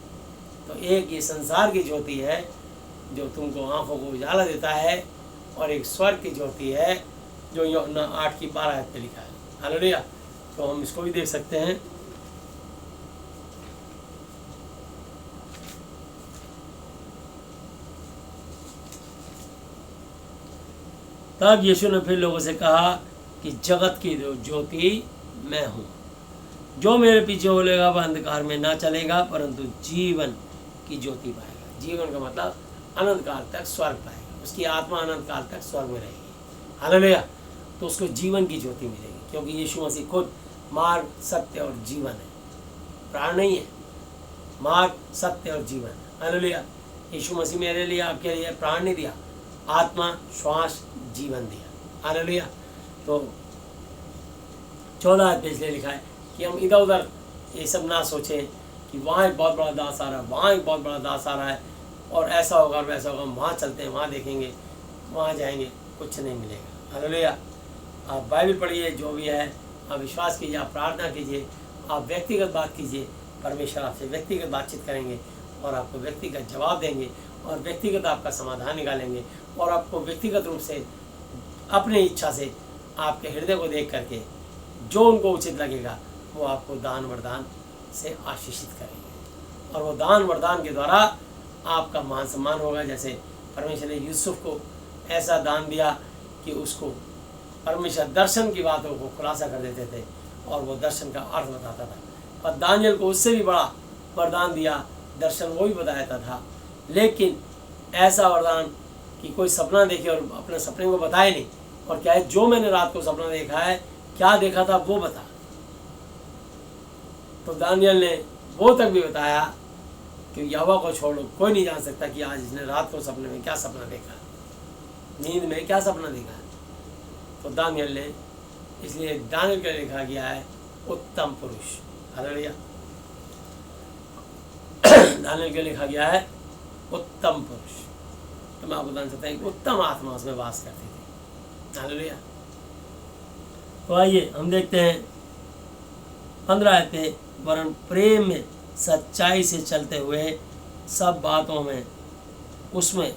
तो एक ये संसार की ज्योति है जो तुमको आंखों को उजाला देता है, और एक स्वर्ग की ज्योति है जो यूहन्ना 8:12 में लिखा है। हालेलुया। तो हम इसको भी देख सकते हैं। तब यीशु ने फिर लोगों से कहा कि जगत की ज्योति मैं हूँ, जो मेरे पीछे होलेगा वह अंधकार में ना चलेगा, परंतु जीवन की ज्योति पाएगा। जीवन का मतलब अनंत काल तक स्वर्ग पाएगा, उसकी आत्मा अनंत काल तक स्वर्ग में रहेगी। हालेलुया। तो उसको जीवन की ज्योति मिलेगी, क्योंकि यीशु मसीह खुद मार्ग, सत्य और जीवन है, प्राण नहीं है, मार्ग, सत्य और जीवन। हालेलुया। यीशु मसीह मेरे लिए, आपके लिए प्राण नहीं दिया, आत्मा, श्वास, जीवन दिया। हालेलुया। तो 14 पे इसलिए लिखा है कि हम इधर उधर ये सब ना सोचें कि वहाँ एक बहुत बड़ा दास आ रहा है, वहाँ एक बहुत बड़ा दास आ रहा है, और ऐसा होगा और वैसा होगा, हम वहाँ चलते हैं, वहाँ देखेंगे, वहाँ जाएंगे, कुछ नहीं मिलेगा। हालेलुया। आप बाइबल पढ़िए, जो भी है आप विश्वास कीजिए, आप प्रार्थना कीजिए, आप व्यक्तिगत बात कीजिए, परमेश्वर आपसे व्यक्तिगत बातचीत करेंगे और आपको व्यक्तिगत जवाब देंगे, और व्यक्तिगत आपका समाधान निकालेंगे, और आपको व्यक्तिगत रूप से अपनी इच्छा से आपके हृदय को देख करके जो उनको उचित लगेगा वो आपको दान वरदान से आशीषित करेंगे, और वो दान वरदान के द्वारा आपका मान सम्मान होगा। जैसे परमेश्वर ने यूसुफ को ऐसा दान दिया कि उसको परमेश्वर दर्शन की बातों को खुलासा कर देते थे और वो दर्शन का अर्थ बताता था। पर दानियल को उससे भी बड़ा वरदान दिया, दर्शन वो भी बताता था, लेकिन ऐसा वरदान कि कोई सपना देखे और अपने सपने को बताए नहीं, और क्या है, जो मैंने रात को सपना देखा है, क्या देखा था वो बता। तो दानियल ने वो तक भी बताया कि यहोवा को छोड़ो, कोई नहीं जान सकता कि आज इसने रात को सपने में क्या सपना देखा, नींद में क्या सपना देखा। तो दानियल ने, इसलिए दानियल का लिखा गया है उत्तम पुरुष। हालेलुया। दानियल के लिखा गया है उत्तम पुरुष। तो मैं आपको बता सकता हूँ उत्तम आत्मा उसमें वास करती थी। हालेलुया। तो आइए हम देखते हैं 15 पे, वरन प्रेम में सच्चाई से चलते हुए सब बातों में उसमें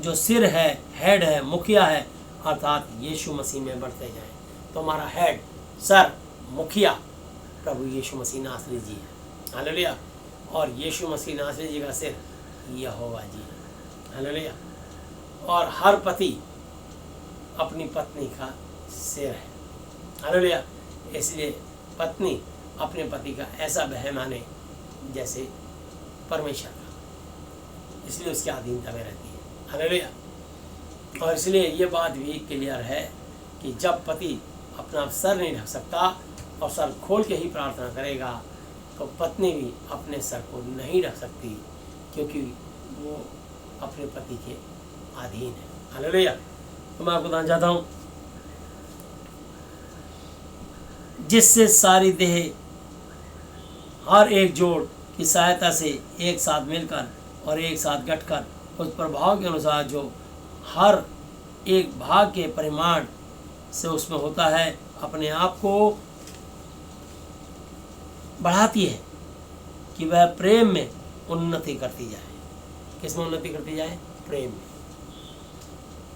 जो सिर है, हेड है, मुखिया है, अर्थात यीशु मसीह में बढ़ते जाएं। तो हमारा हेड, सर, मुखिया प्रभु यीशु मसीह नासरी जी है। हालेलुया। और यीशु मसीह नासरी जी का सिर यहोवा जी है। हालेलुया। और हर पति अपनी पत्नी का सिर है। हालेलुया। इसलिए पत्नी अपने पति का ऐसा वह माने जैसे परमेश्वर का, इसलिए उसकी अधीनता में रहती है। हालेलुया। और इसलिए ये बात भी क्लियर है कि जब पति अपना सर नहीं ढक सकता और सर खोल के ही प्रार्थना करेगा, तो पत्नी भी अपने सर को नहीं ढक सकती, क्योंकि वो अपने पति के अधीन है। हालेलुया। तो मैं आपको बताना चाहता हूँ, जिससे सारी देह हर एक जोड़ की सहायता से एक साथ मिलकर और एक साथ गठकर उस प्रभाव के अनुसार जो हर एक भाग के परिमाण से उसमें होता है, अपने आप को बढ़ाती है कि वह प्रेम में उन्नति करती जाए। किस में उन्नति करती जाए? प्रेम में।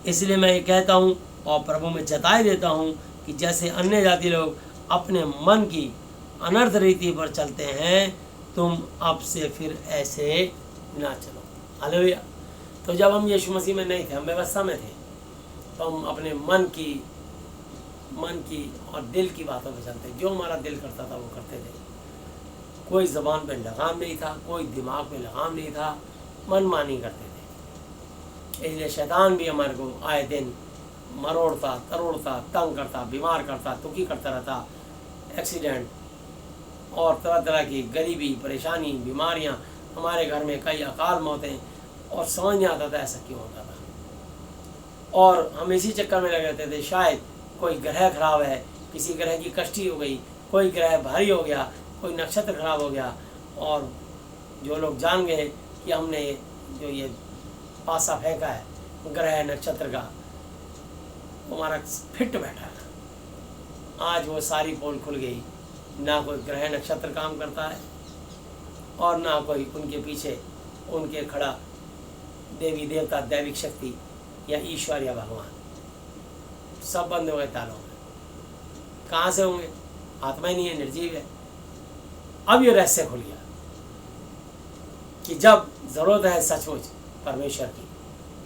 इसलिए मैं ये कहता हूँ और प्रभु में जताए देता हूँ कि जैसे अन्य जाति लोग अपने मन की अनर्थ रीति पर चलते हैं, तुम अब से फिर ऐसे ना चलो। हालेलुया। तो जब हम यीशु मसीह में नहीं थे, हम व्यवस्था में थे, तो हम अपने मन की और दिल की बातों पर चलते, जो हमारा दिल करता था वो करते थे। कोई ज़बान पे लगाम नहीं था, कोई दिमाग पे लगाम नहीं था, मनमानी करते थे। इसलिए शैतान भी हमारे को आए दिन मरोड़ता, तरोड़ता, तंग करता, बीमार करता, दुखी करता रहता, एक्सीडेंट और तरह तरह की गरीबी, परेशानी, बीमारियां, हमारे घर में कई अकाल मौतें, और समझ नहीं आता था ऐसा क्यों होता था। और हम इसी चक्कर में लगे रहते थे, शायद कोई ग्रह खराब है, किसी ग्रह की कष्टी हो गई, कोई ग्रह भारी हो गया, कोई नक्षत्र खराब हो गया। और जो लोग जान गए कि हमने जो ये पासा फेंका है ग्रह नक्षत्र का, वो हमारा फिट बैठा है। आज वो सारी पोल खुल गई, ना कोई ग्रह नक्षत्र काम करता है और ना कोई उनके पीछे उनके खड़ा देवी देवता, दैविक शक्ति या ईश्वर या भगवान, सब बंद हो गए तालों में। कहाँ से होंगे? आत्मा ही नहीं है, निर्जीव है। अब ये रहस्य खुल गया कि जब जरूरत है सचमुच परमेश्वर की,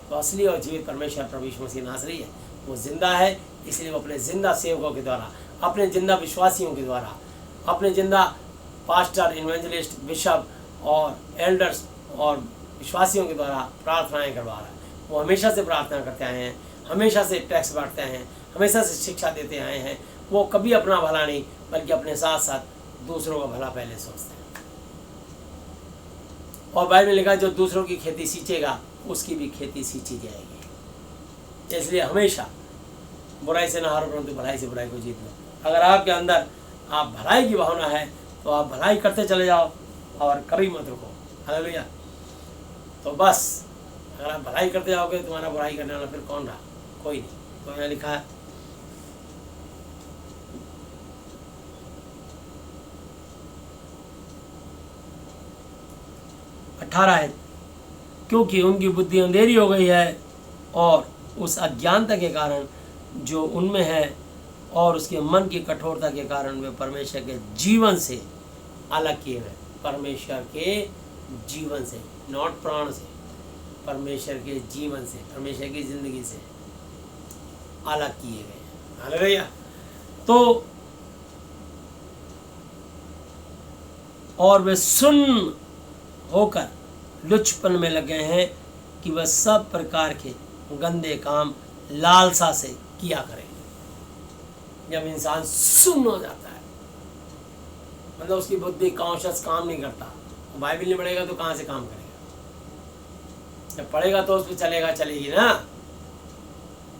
तो असली और जीवित परमेश्वर प्रभु यीशु मसीह नासरी है। वो जिंदा है, इसलिए वो अपने जिंदा सेवकों के द्वारा, अपने जिंदा विश्वासियों के द्वारा, अपने जिंदा पास्टर, इवेंजलिस्ट, बिशप और एल्डर्स और विश्वासियों के द्वारा प्रार्थनाएं करवा रहा है। वो हमेशा से प्रार्थना करते आए हैं, हमेशा से टैक्स बांटते आए हैं, हमेशा से शिक्षा देते आए हैं। वो कभी अपना भला नहीं, बल्कि अपने साथ साथ दूसरों का भला पहले सोचते हैं। और बाइबल में लिखा है, जो दूसरों की खेती सींचेगा उसकी भी खेती सींची जाएगी। इसलिए हमेशा बुराई से ना हारो, परंतु भलाई से बुराई को जीत लो। अगर आपके अंदर आप भलाई की भावना है तो आप भलाई करते चले जाओ और कभी मत रुको। हालेलुया। तो बस अगर आप भलाई करते जाओगे, तुम्हारा बुराई करने वाला फिर कौन रहा? कोई नहीं। तो यहाँ लिखा है, अठारह है, क्योंकि उनकी बुद्धि अंधेरी हो गई है और उस अज्ञानता के कारण जो उनमें है और उसके मन की कठोरता के कारण वे परमेश्वर के जीवन से अलग किए गए। परमेश्वर के जीवन से, नॉट प्राण से, परमेश्वर के जीवन से, परमेश्वर की जिंदगी से अलग किए गए। हालेलुया। तो और वे सुन्न होकर लुचपन में लगे हैं कि वह सब प्रकार के गंदे काम लालसा से किया करें। जब इंसान सुन्न हो जाता है, मतलब उसकी बुद्धि कॉन्शियस काम नहीं करता, तो बाइबल नहीं पढ़ेगा तो कहाँ से काम करेगा? जब पढ़ेगा तो उस पर चलेगा, चलेगी ना।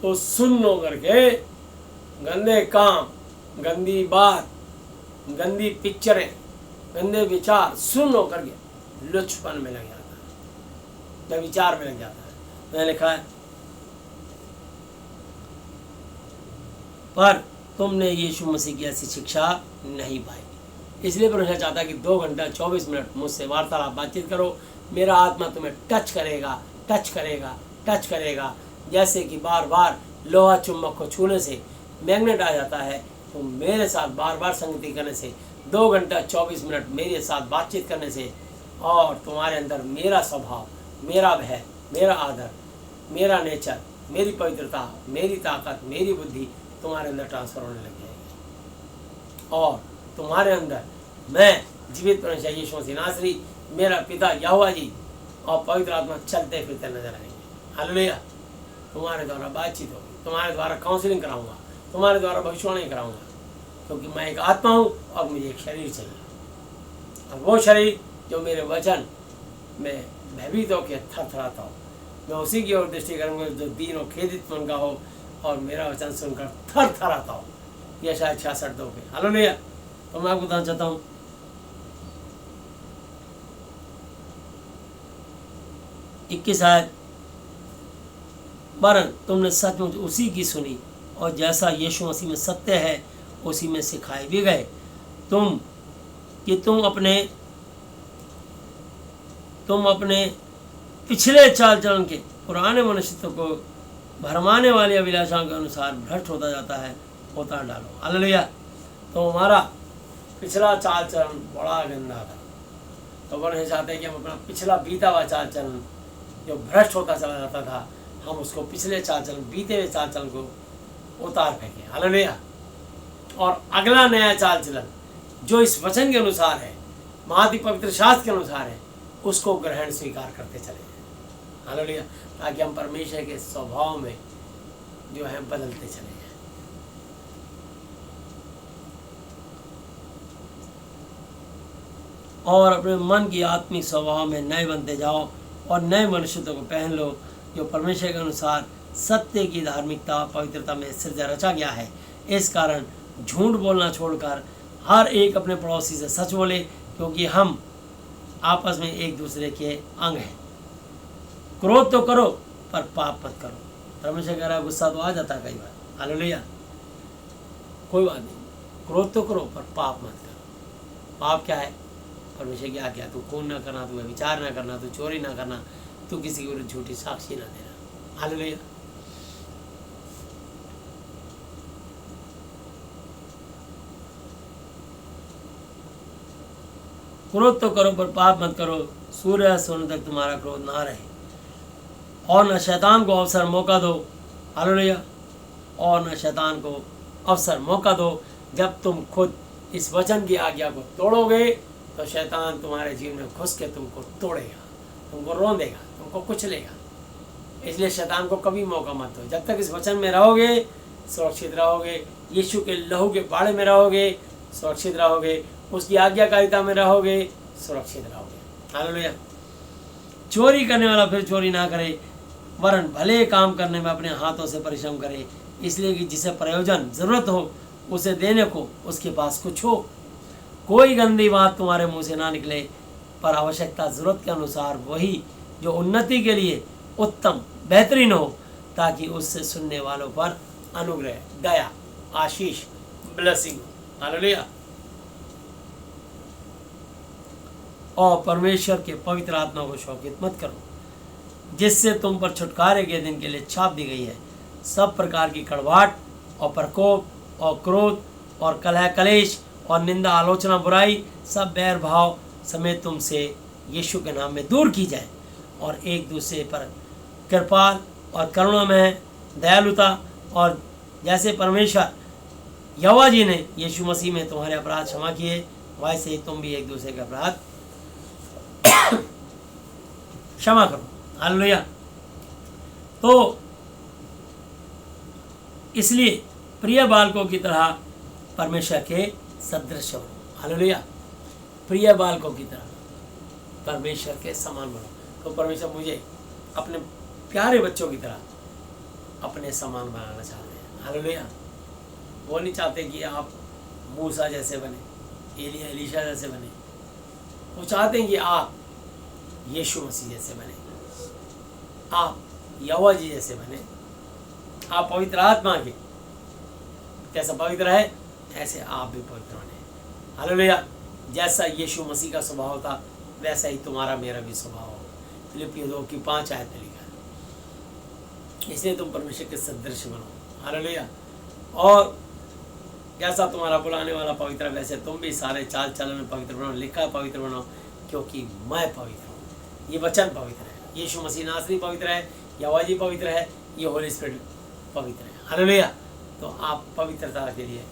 तो सुन्न होकर के गंदे काम, गंदी बात, गंदी पिक्चरें, गंदे विचार, सुन्न होकर के लुचपन में लग जाता है, या विचार में लग जाता है। मैंने लिखा है, पर तुमने यीशु मसीह की ऐसी शिक्षा नहीं पाई। इसलिए परमेश्वर चाहता है कि 2 घंटा 24 मिनट मुझसे वार्तालाप, बातचीत करो। मेरा आत्मा तुम्हें टच करेगा, टच करेगा, टच करेगा। जैसे कि बार बार लोहा चुंबक को छूने से मैग्नेट आ जाता है, तो मेरे साथ बार बार संगति करने से, 2 घंटा 24 मिनट मेरे साथ बातचीत करने से, और तुम्हारे अंदर मेरा स्वभाव, मेरा भय, मेरा आदर, मेरा नेचर, मेरी पवित्रता, मेरी ताकत, मेरी बुद्धि तुम्हारे अंदर ट्रांसफर होने लग जाएगी। और तुम्हारे अंदर मैं जीवित परमेश्वर यीशु मसीह नासरी, मेरा पिता यहोवा जी और पवित्र आत्मा चलते फिरते नजर आएंगे। हालेलुया। तुम्हारे द्वारा बातचीत होगी, तुम्हारे द्वारा काउंसलिंग कराऊंगा, तुम्हारे द्वारा भविष्यवाणी कराऊंगा, क्योंकि मैं एक आत्मा हूँ और मुझे एक शरीर चाहिए। और वो शरीर जो मेरे वचन में भयभीत होकर थरथराता हो, मैं उसी की ओर दृष्टि करूँगा जो दीन और खेदित मन का हो और मेरा वचन सुनकर थरथराता हो। यह शायद 66 पे। हालेलुया। तो मैं आपको बताना चाहता हूँ, 21 आयत, वरन तुमने सचमुच उसी की सुनी और जैसा यीशु मसीह में सत्य है उसी में सिखाए भी गए, तुम अपने पिछले चाल चलन के पुराने मनुष्यत्व को भरमाने वाली अभिलाषाओं के अनुसार भ्रष्ट होता जाता है, उतार डालो। हालेलुया। तो हमारा पिछला चाल चलन बड़ा गंदा था, तो वह चाहते हैं कि हम अपना पिछला बीता हुआ चाल चलन जो भ्रष्ट होता चला जाता था, हम उसको पिछले चाल चलन, बीते हुए चाल चलन को उतार फेंकें। हालेलुया। और अगला नया चाल चलन जो इस वचन के अनुसार है, महाति पवित्र शास्त्र के अनुसार है, उसको ग्रहण स्वीकार करते चले जाएं। हालेलुया। ताकि हम परमेश्वर के स्वभाव में जो है बदलते चले जाएं। 21 और अपने मन की आत्मिक स्वभाव में नए बनते जाओ और नए मनुष्यत्व को पहन लो जो परमेश्वर के अनुसार सत्य की धार्मिकता पवित्रता में सृजा रचा गया है। इस कारण झूठ बोलना छोड़कर हर एक अपने पड़ोसी से सच बोले, क्योंकि हम आपस में एक दूसरे के अंग हैं। क्रोध तो करो पर पाप मत करो। परमेश्वर कह रहा है, गुस्सा तो आ जाता है कई बार, हालेलुया, कोई बात नहीं, क्रोध तो करो पर पाप मत करो। पाप क्या है? परमेश्वर की आज्ञा, तू खून ना करना, तू व्यभिचार ना करना, तू चोरी ना करना, तू किसी के विरुद्ध झूठी साक्षी ना देना, हालेलुया। क्रोध तो करो पर पाप मत करो, सूर्य अस्त होने तक तुम्हारा क्रोध ना रहे, और न शैतान को अवसर मौका दो, हालेलुया, और न शैतान को अवसर मौका दो। जब तुम खुद इस वचन की आज्ञा को तोड़ोगे तो शैतान तुम्हारे जीवन में घुस के तुमको तोड़ेगा, तुमको रोंदेगा, तुमको कुचलेगा। इसलिए शैतान को कभी मौका मत दो। जब तक इस वचन में रहोगे सुरक्षित रहोगे, यीशु के लहू के बाड़े में रहोगे सुरक्षित रहोगे, उसकी आज्ञाकारिता में रहोगे सुरक्षित रहोगे, हालेलुया। चोरी करने वाला फिर चोरी ना करे, वरन भले काम करने में अपने हाथों से परिश्रम करे, इसलिए कि जिसे प्रयोजन जरूरत हो उसे देने को उसके पास कुछ हो। कोई गंदी बात तुम्हारे मुंह से ना निकले, पर आवश्यकता जरूरत के अनुसार वही जो उन्नति के लिए उत्तम बेहतरीन हो, ताकि उससे सुनने वालों पर अनुग्रह, दया, आशीष, ब्लेसिंग, हालेलुया। और परमेश्वर के पवित्र आत्मा को शौकित मत करो, जिससे तुम पर छुटकारे के दिन के लिए छाप दी गई है। सब प्रकार की कड़वाहट और प्रकोप और क्रोध और कलह कलेश और निंदा आलोचना बुराई सब बैर भाव समेत तुमसे यीशु के नाम में दूर की जाए, और एक दूसरे पर कृपाल और करुणामय दयालुता, और जैसे परमेश्वर यहोवा जी ने यीशु मसीह में तुम्हारे अपराध क्षमा किए, वैसे ही तुम भी एक दूसरे के अपराध क्षमा करो, हालेलुया। तो इसलिए प्रिय बालकों की तरह परमेश्वर के सदृश बनो, हालेलुया। प्रिय बालकों की तरह परमेश्वर के समान बनो। तो परमेश्वर मुझे अपने प्यारे बच्चों की तरह अपने समान बनाना चाहते हैं, हालेलुया। वो नहीं चाहते कि आप मूसा जैसे बने, एलिया एलीशा जैसे बने। वो चाहते हैं कि आप यीशु मसीह जैसे बने, आप यहोवा जी जैसे बने, आप पवित्र आत्मा के जैसा पवित्र है ऐसे आप भी पवित्र बने, हालेलुया। जैसा यीशु मसीह का स्वभाव था वैसा ही तुम्हारा मेरा भी स्वभाव हो। फिलिप्पियों 2:5 आयत में लिखा है। इसलिए तुम परमेश्वर के सदृश बनो, हालेलुया। और जैसा तुम्हारा बुलाने वाला पवित्र है वैसे तुम भी सारे चाल चलन में पवित्र बनो। लिखा है पवित्र बनो क्योंकि मैं पवित्र हूँ। ये वचन पवित्र है, यीशु मसीह नासरी पवित्र है, यहोवा जी पवित्र है, ये होली स्पिरिट पवित्र है, हालेलुया। तो आप पवित्रता के लिए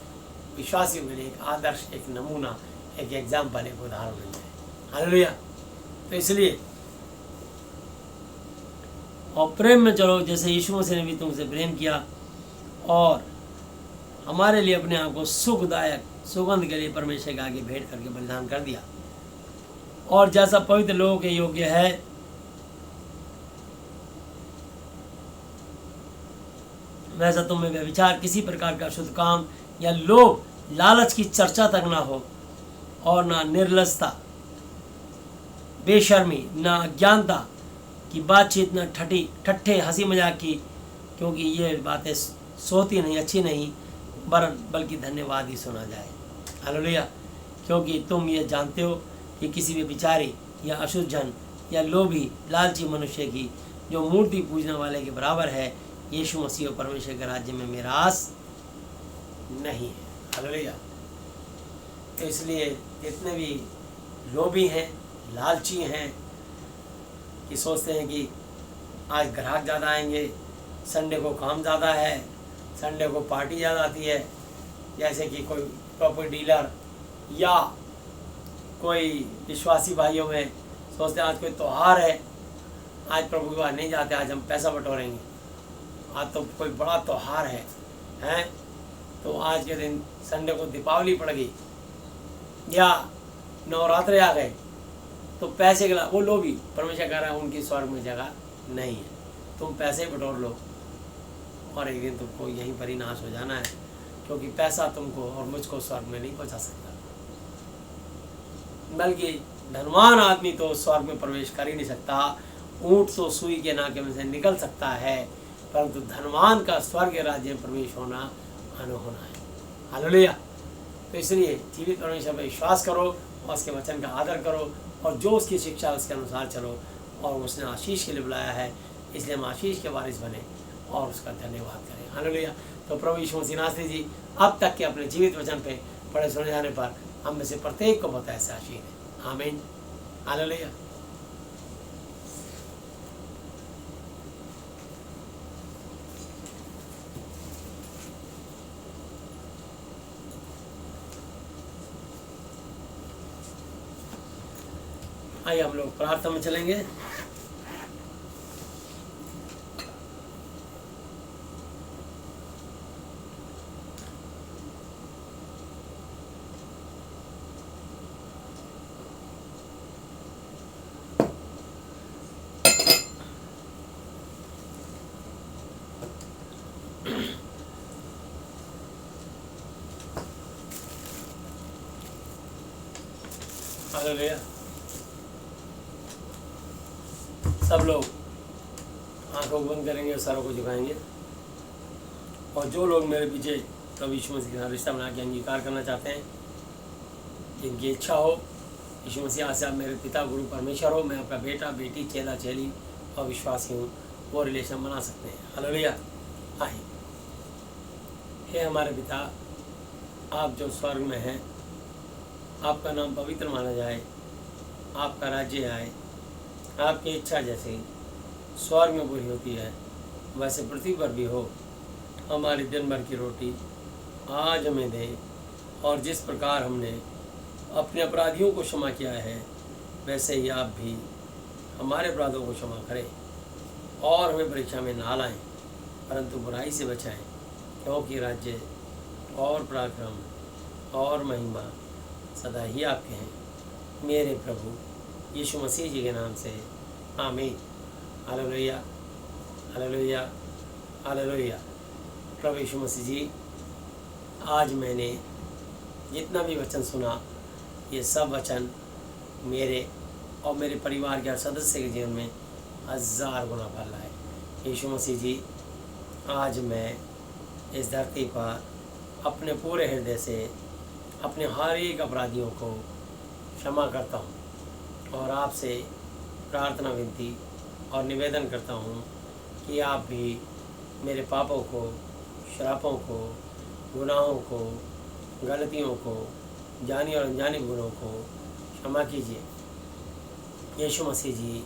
विश्वासियों के लिए एक आदर्श, एक नमूना, एक एग्जाम्पल, एक उदाहरण बन जाए, हालेलुया। तो इसलिए और प्रेम में चलो जैसे यीशु मसीह ने भी तुमसे प्रेम किया और हमारे लिए अपने आप को सुखदायक सुगंध के लिए परमेश्वर के आगे भेंट करके बलिदान कर दिया। और जैसा पवित्र लोगों के योग्य है वैसा तुम में व्यभिचार, किसी प्रकार का शुद्ध काम या लोभ लालच की चर्चा तक ना हो, और ना निर्लजता, बेशर्मी, ना अज्ञानता की बातचीत, ना ठट्ठे हंसी मजाक की, क्योंकि ये बातें सोती नहीं, अच्छी नहीं, बल्कि धन्यवाद ही सुना जाए, हालेलुया। क्योंकि तुम ये जानते हो कि किसी भी व्यभिचारी या अशुद्ध जन या लोभी लालची मनुष्य की जो मूर्ति पूजने वाले के बराबर है यीशु मसीह और परमेश्वर के राज्य में मिरास नहीं है, हालेलुया। तो इसलिए जितने भी लोभी हैं, लालची हैं, कि सोचते हैं कि आज ग्राहक ज़्यादा आएंगे, संडे को काम ज़्यादा है, संडे को पार्टी ज़्यादा आती है, जैसे कि कोई प्रॉपर्टी डीलर या कोई विश्वासी भाइयों में सोचते हैं आज कोई त्यौहार है, आज प्रभु के पास नहीं जाते, आज हम पैसा बटोरेंगे, आज तो कोई बड़ा त्यौहार है, हैं तो आज के दिन संडे को दीपावली पड़ गई या नवरात्रे आ गए तो पैसे के वो लोभी, परमेश्वर कह रहा है उनकी स्वर्ग में जगह नहीं है, तुम पैसे बटोर लो और एक दिन तुमको यहीं पर ही नाश हो जाना है, क्योंकि पैसा तुमको और मुझको स्वर्ग में नहीं पहुंचा सकता। बल्कि धनवान आदमी तो स्वर्ग में प्रवेश कर ही नहीं सकता, ऊंट तो सुई के नाके में से निकल सकता है, परंतु धनवान का स्वर्ग राज्य में प्रवेश होना अनहोना है। हालेलुया। तो इसलिए जीवित परमेश्वर पर विश्वास करो और उसके वचन का आदर करो और जो उसकी शिक्षा उसके अनुसार चलो, और उसने आशीष के लिए बुलाया है, इसलिए हम आशीष के वारिस बने और उसका धन्यवाद करें। हालेलुया। तो प्रभु यीशु मसीह नासरी जी अब तक के अपने जीवित वचन पे पढ़े सुने जाने पर हम में से प्रत्येक को बहुत ऐसा आशीष है। आमीन। हालेलुया। आइए हम लोग प्रार्थना में चलेंगे। हालेलुया। सब लोग आंखों को बंद करेंगे और सरों को झुकाएंगे, और जो लोग मेरे पीछे प्रभु यीशु मसीह के साथ रिश्ता बना के अंगीकार करना चाहते हैं, जिनकी इच्छा हो यीशु मसीह आज से आप मेरे पिता गुरु परमेश्वर हो, मैं आपका बेटा बेटी चेला चेली और विश्वासी हूँ, वो रिलेशन बना सकते हैं। हालेलुया। आइए। हे हमारे पिता, आप जो स्वर्ग में हैं, आपका नाम पवित्र माना जाए, आपका राज्य आए, आपकी इच्छा जैसे स्वर्ग में पूरी होती है वैसे पृथ्वी पर भी हो। हमारी दिन भर की रोटी आज हमें दे, और जिस प्रकार हमने अपने अपराधियों को क्षमा किया है वैसे ही आप भी हमारे अपराधों को क्षमा करें, और हमें परीक्षा में ना लाएं परंतु बुराई से बचाएं, क्योंकि राज्य और पराक्रम और महिमा सदा ही आपके हैं, मेरे प्रभु यीशु मसीह जी के नाम से। आमीन। हालेलुया। हालेलुया। हालेलुया। प्रभु यीशु मसीह जी, आज मैंने जितना भी वचन सुना, ये सब वचन मेरे और मेरे परिवार के हर सदस्य के जीवन में 1000 गुना फल लाए। यीशु मसीह जी, आज मैं इस धरती पर अपने पूरे हृदय से अपने हर एक अपराधियों को क्षमा करता हूँ, और आपसे प्रार्थना विनती और निवेदन करता हूँ कि आप भी मेरे पापों को, श्रापों को, गुनाहों को, गलतियों को, जानी और अनजानी गुनों को क्षमा कीजिए। यीशु मसीह जी,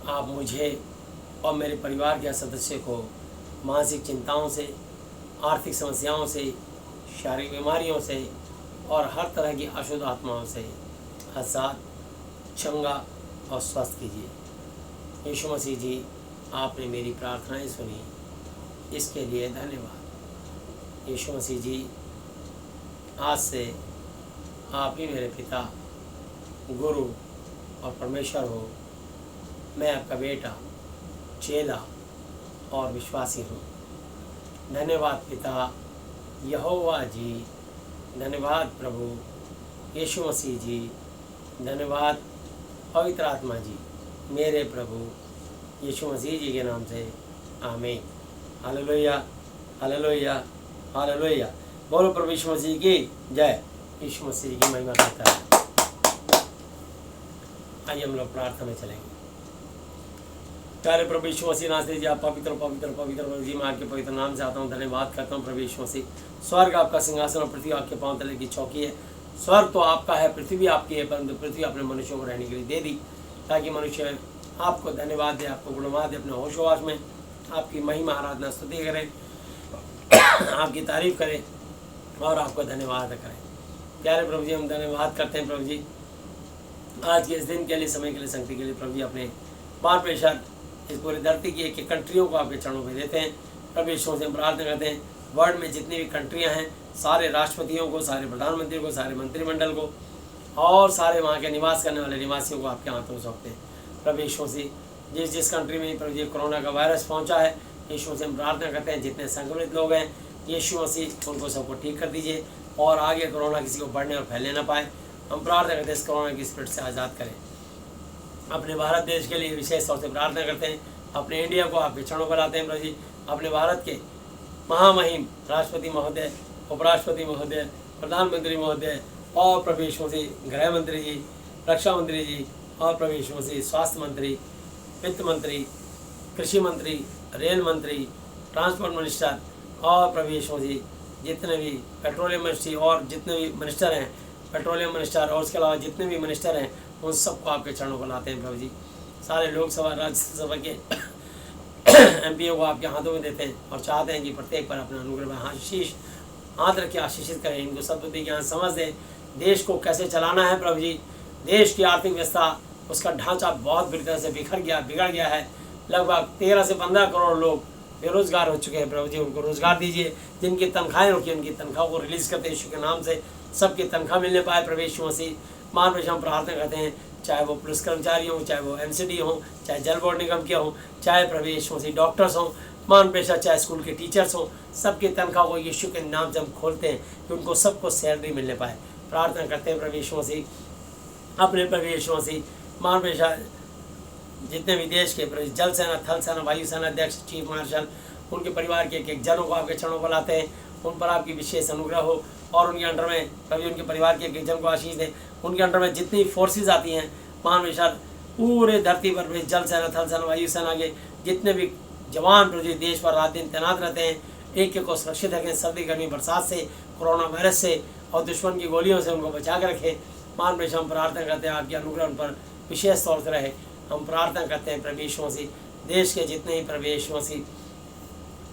आप मुझे और मेरे परिवार के सदस्य को मानसिक चिंताओं से, आर्थिक समस्याओं से, शारीरिक बीमारियों से और हर तरह की अशुद्ध आत्माओं से आज़ाद, चंगा और स्वस्थ कीजिए। यीशु मसीह जी, आपने मेरी प्रार्थनाएं सुनी, इसके लिए धन्यवाद। यीशु मसीह जी, आज से आप ही मेरे पिता, गुरु और परमेश्वर हो। मैं आपका बेटा, चेला और विश्वासी हूँ। धन्यवाद पिता यहोवा जी, धन्यवाद प्रभु यीशु मसीह जी, धन्यवाद पवित्र आत्मा जी, मेरे प्रभु यीशु मसीह जी के नाम से। आमीन। हालेलुया। हालेलुया। हालेलुया। बोलो प्रभु यीशु मसीह की जय। यीशु मसीह जी की महिमा करता है। आइए हम लोग प्रार्थना में चलेंगे। प्यारे प्रभु यीशु मसीह नासरी जी, आप पवित्र पवित्र पवित्र प्रभु जी, मैं आपके पवित्र नाम से आता हूँ, धन्यवाद करता हूँ प्रभु यीशु मसीह। स्वर्ग आपका सिंहासन और पृथ्वी आपके पांव तले की चौकी है। स्वर्ग तो आपका है, पृथ्वी आपकी है, परंतु पृथ्वी अपने मनुष्यों को रहने के लिए दे दी, ताकि मनुष्य आपको धन्यवाद दे, आपको गुणवाद दे, अपने होशोवास में आपकी महिमा आराधना स्तुति करें, आपकी तारीफ करें और आपको धन्यवाद करें। प्यारे प्रभु जी, हम धन्यवाद करते हैं प्रभु जी आज के इस दिन के लिए, समय के लिए, संगति के लिए। प्रभु जी, अपने बार प्रेशर इस पूरी धरती की एक कंट्रियों को आपके चरणों में देते हैं। प्रभु यीशु से हम प्रार्थना करते हैं, वर्ल्ड में जितनी भी कंट्रियां हैं, सारे राष्ट्रपतियों को, सारे प्रधानमंत्री को, सारे मंत्रिमंडल को और सारे वहाँ के निवास करने वाले निवासियों को आपके हाथों में सौंपते हैं। प्रभु यीशु मसीह, जिस जिस कंट्री में प्रभु जी कोरोना का वायरस पहुँचा है, यीशु मसीह हम प्रार्थना करते हैं जितने संक्रमित लोग हैं, यीशु मसीह उनको सबको ठीक कर दीजिए और आगे कोरोना किसी को बढ़ने और फैलने ना पाए। हम प्रार्थना करते हैं इस कोरोना की स्पिरिट से आज़ाद करें। अपने भारत देश के लिए विशेष तौर से प्रार्थना करते हैं। अपने इंडिया को आपके चरणों पर लाते हैं प्रभु जी। अपने भारत के महामहिम राष्ट्रपति महोदय, उपराष्ट्रपति महोदय, प्रधानमंत्री महोदय और प्रभु यीशु मसीह गृह मंत्री जी, रक्षा मंत्री जी और प्रभु यीशु मसीह स्वास्थ्य मंत्री, वित्त मंत्री, कृषि मंत्री, रेल मंत्री, ट्रांसपोर्ट मिनिस्टर और प्रभु यीशु मसीह जितने भी पेट्रोलियम मिनिस्ट्री और जितने भी मिनिस्टर हैं, पेट्रोलियम मिनिस्टर और उसके अलावा जितने भी मिनिस्टर हैं, उन सबको आपके चरणों को लाते हैं प्रभु जी। सारे लोकसभा राज्यसभा के एमपीओ को आपके हाथों में देते हैं और चाहते हैं कि प्रत्येक पर अपना अनुग्रह में आशीष हाथ रख के आशीषित करें। इनको सद्बुद्धि ज्ञान समझ दें, देश को कैसे चलाना है प्रभु जी। देश की आर्थिक व्यवस्था, उसका ढांचा बहुत बुरी तरह से बिगड़ गया है। लगभग 13 से 15 करोड़ लोग बेरोजगार हो चुके हैं प्रभु जी। उनको रोजगार दीजिए। जिनकी तनख्वाहें रुकी, उनकी तनख्वाह को रिलीज करते यीशु के नाम से सबकी तनख्वाह मिलने पाए प्रभु यीशु मसीह। महान हम प्रार्थना करते हैं, चाहे वो पुलिस कर्मचारी हों, चाहे वो एमसीडी हों, चाहे जल बोर्ड निगम के हों, चाहे प्रभु यीशु मसीह डॉक्टर्स हों, मान पेशा चाहे स्कूल के टीचर्स हों, सबकी तनख्वाह को यीशु के नाम से हम खोलते हैं कि उनको सबको सैलरी मिलने पाए। प्रार्थना करते हैं प्रभु यीशु मसीह। अपने प्रभु यीशु मसीह मान पेशा जितने भी देश के प्रभु जल सेना, थल सेना, वायु सेना अध्यक्ष, चीफ मार्शल, उनके परिवार के एक जनों को आपके चरणों पर लाते हैं। उन पर आपकी विशेष अनुग्रह हो और उनके अंडर में कभी उनके परिवार के एक जन को आशीष दें। उनके अंडर में जितनी फोर्सेज आती हैं महाविशाल पूरे धरती पर जल सेना, थल सेना, वायु सेना के जितने भी जवान प्रभु देश पर रात दिन तैनात रहते हैं, एक एक को सुरक्षित रखें सर्दी गर्मी बरसात से, कोरोना वायरस से और दुश्मन की गोलियों से उनको बचा कर रखें। मान पेश हम प्रार्थना करते हैं आपके अनुग्रह उन पर विशेष तौर से रहे। हम प्रार्थना करते हैं प्रभु यीशु मसीह, देश के जितने ही प्रभु यीशु मसीह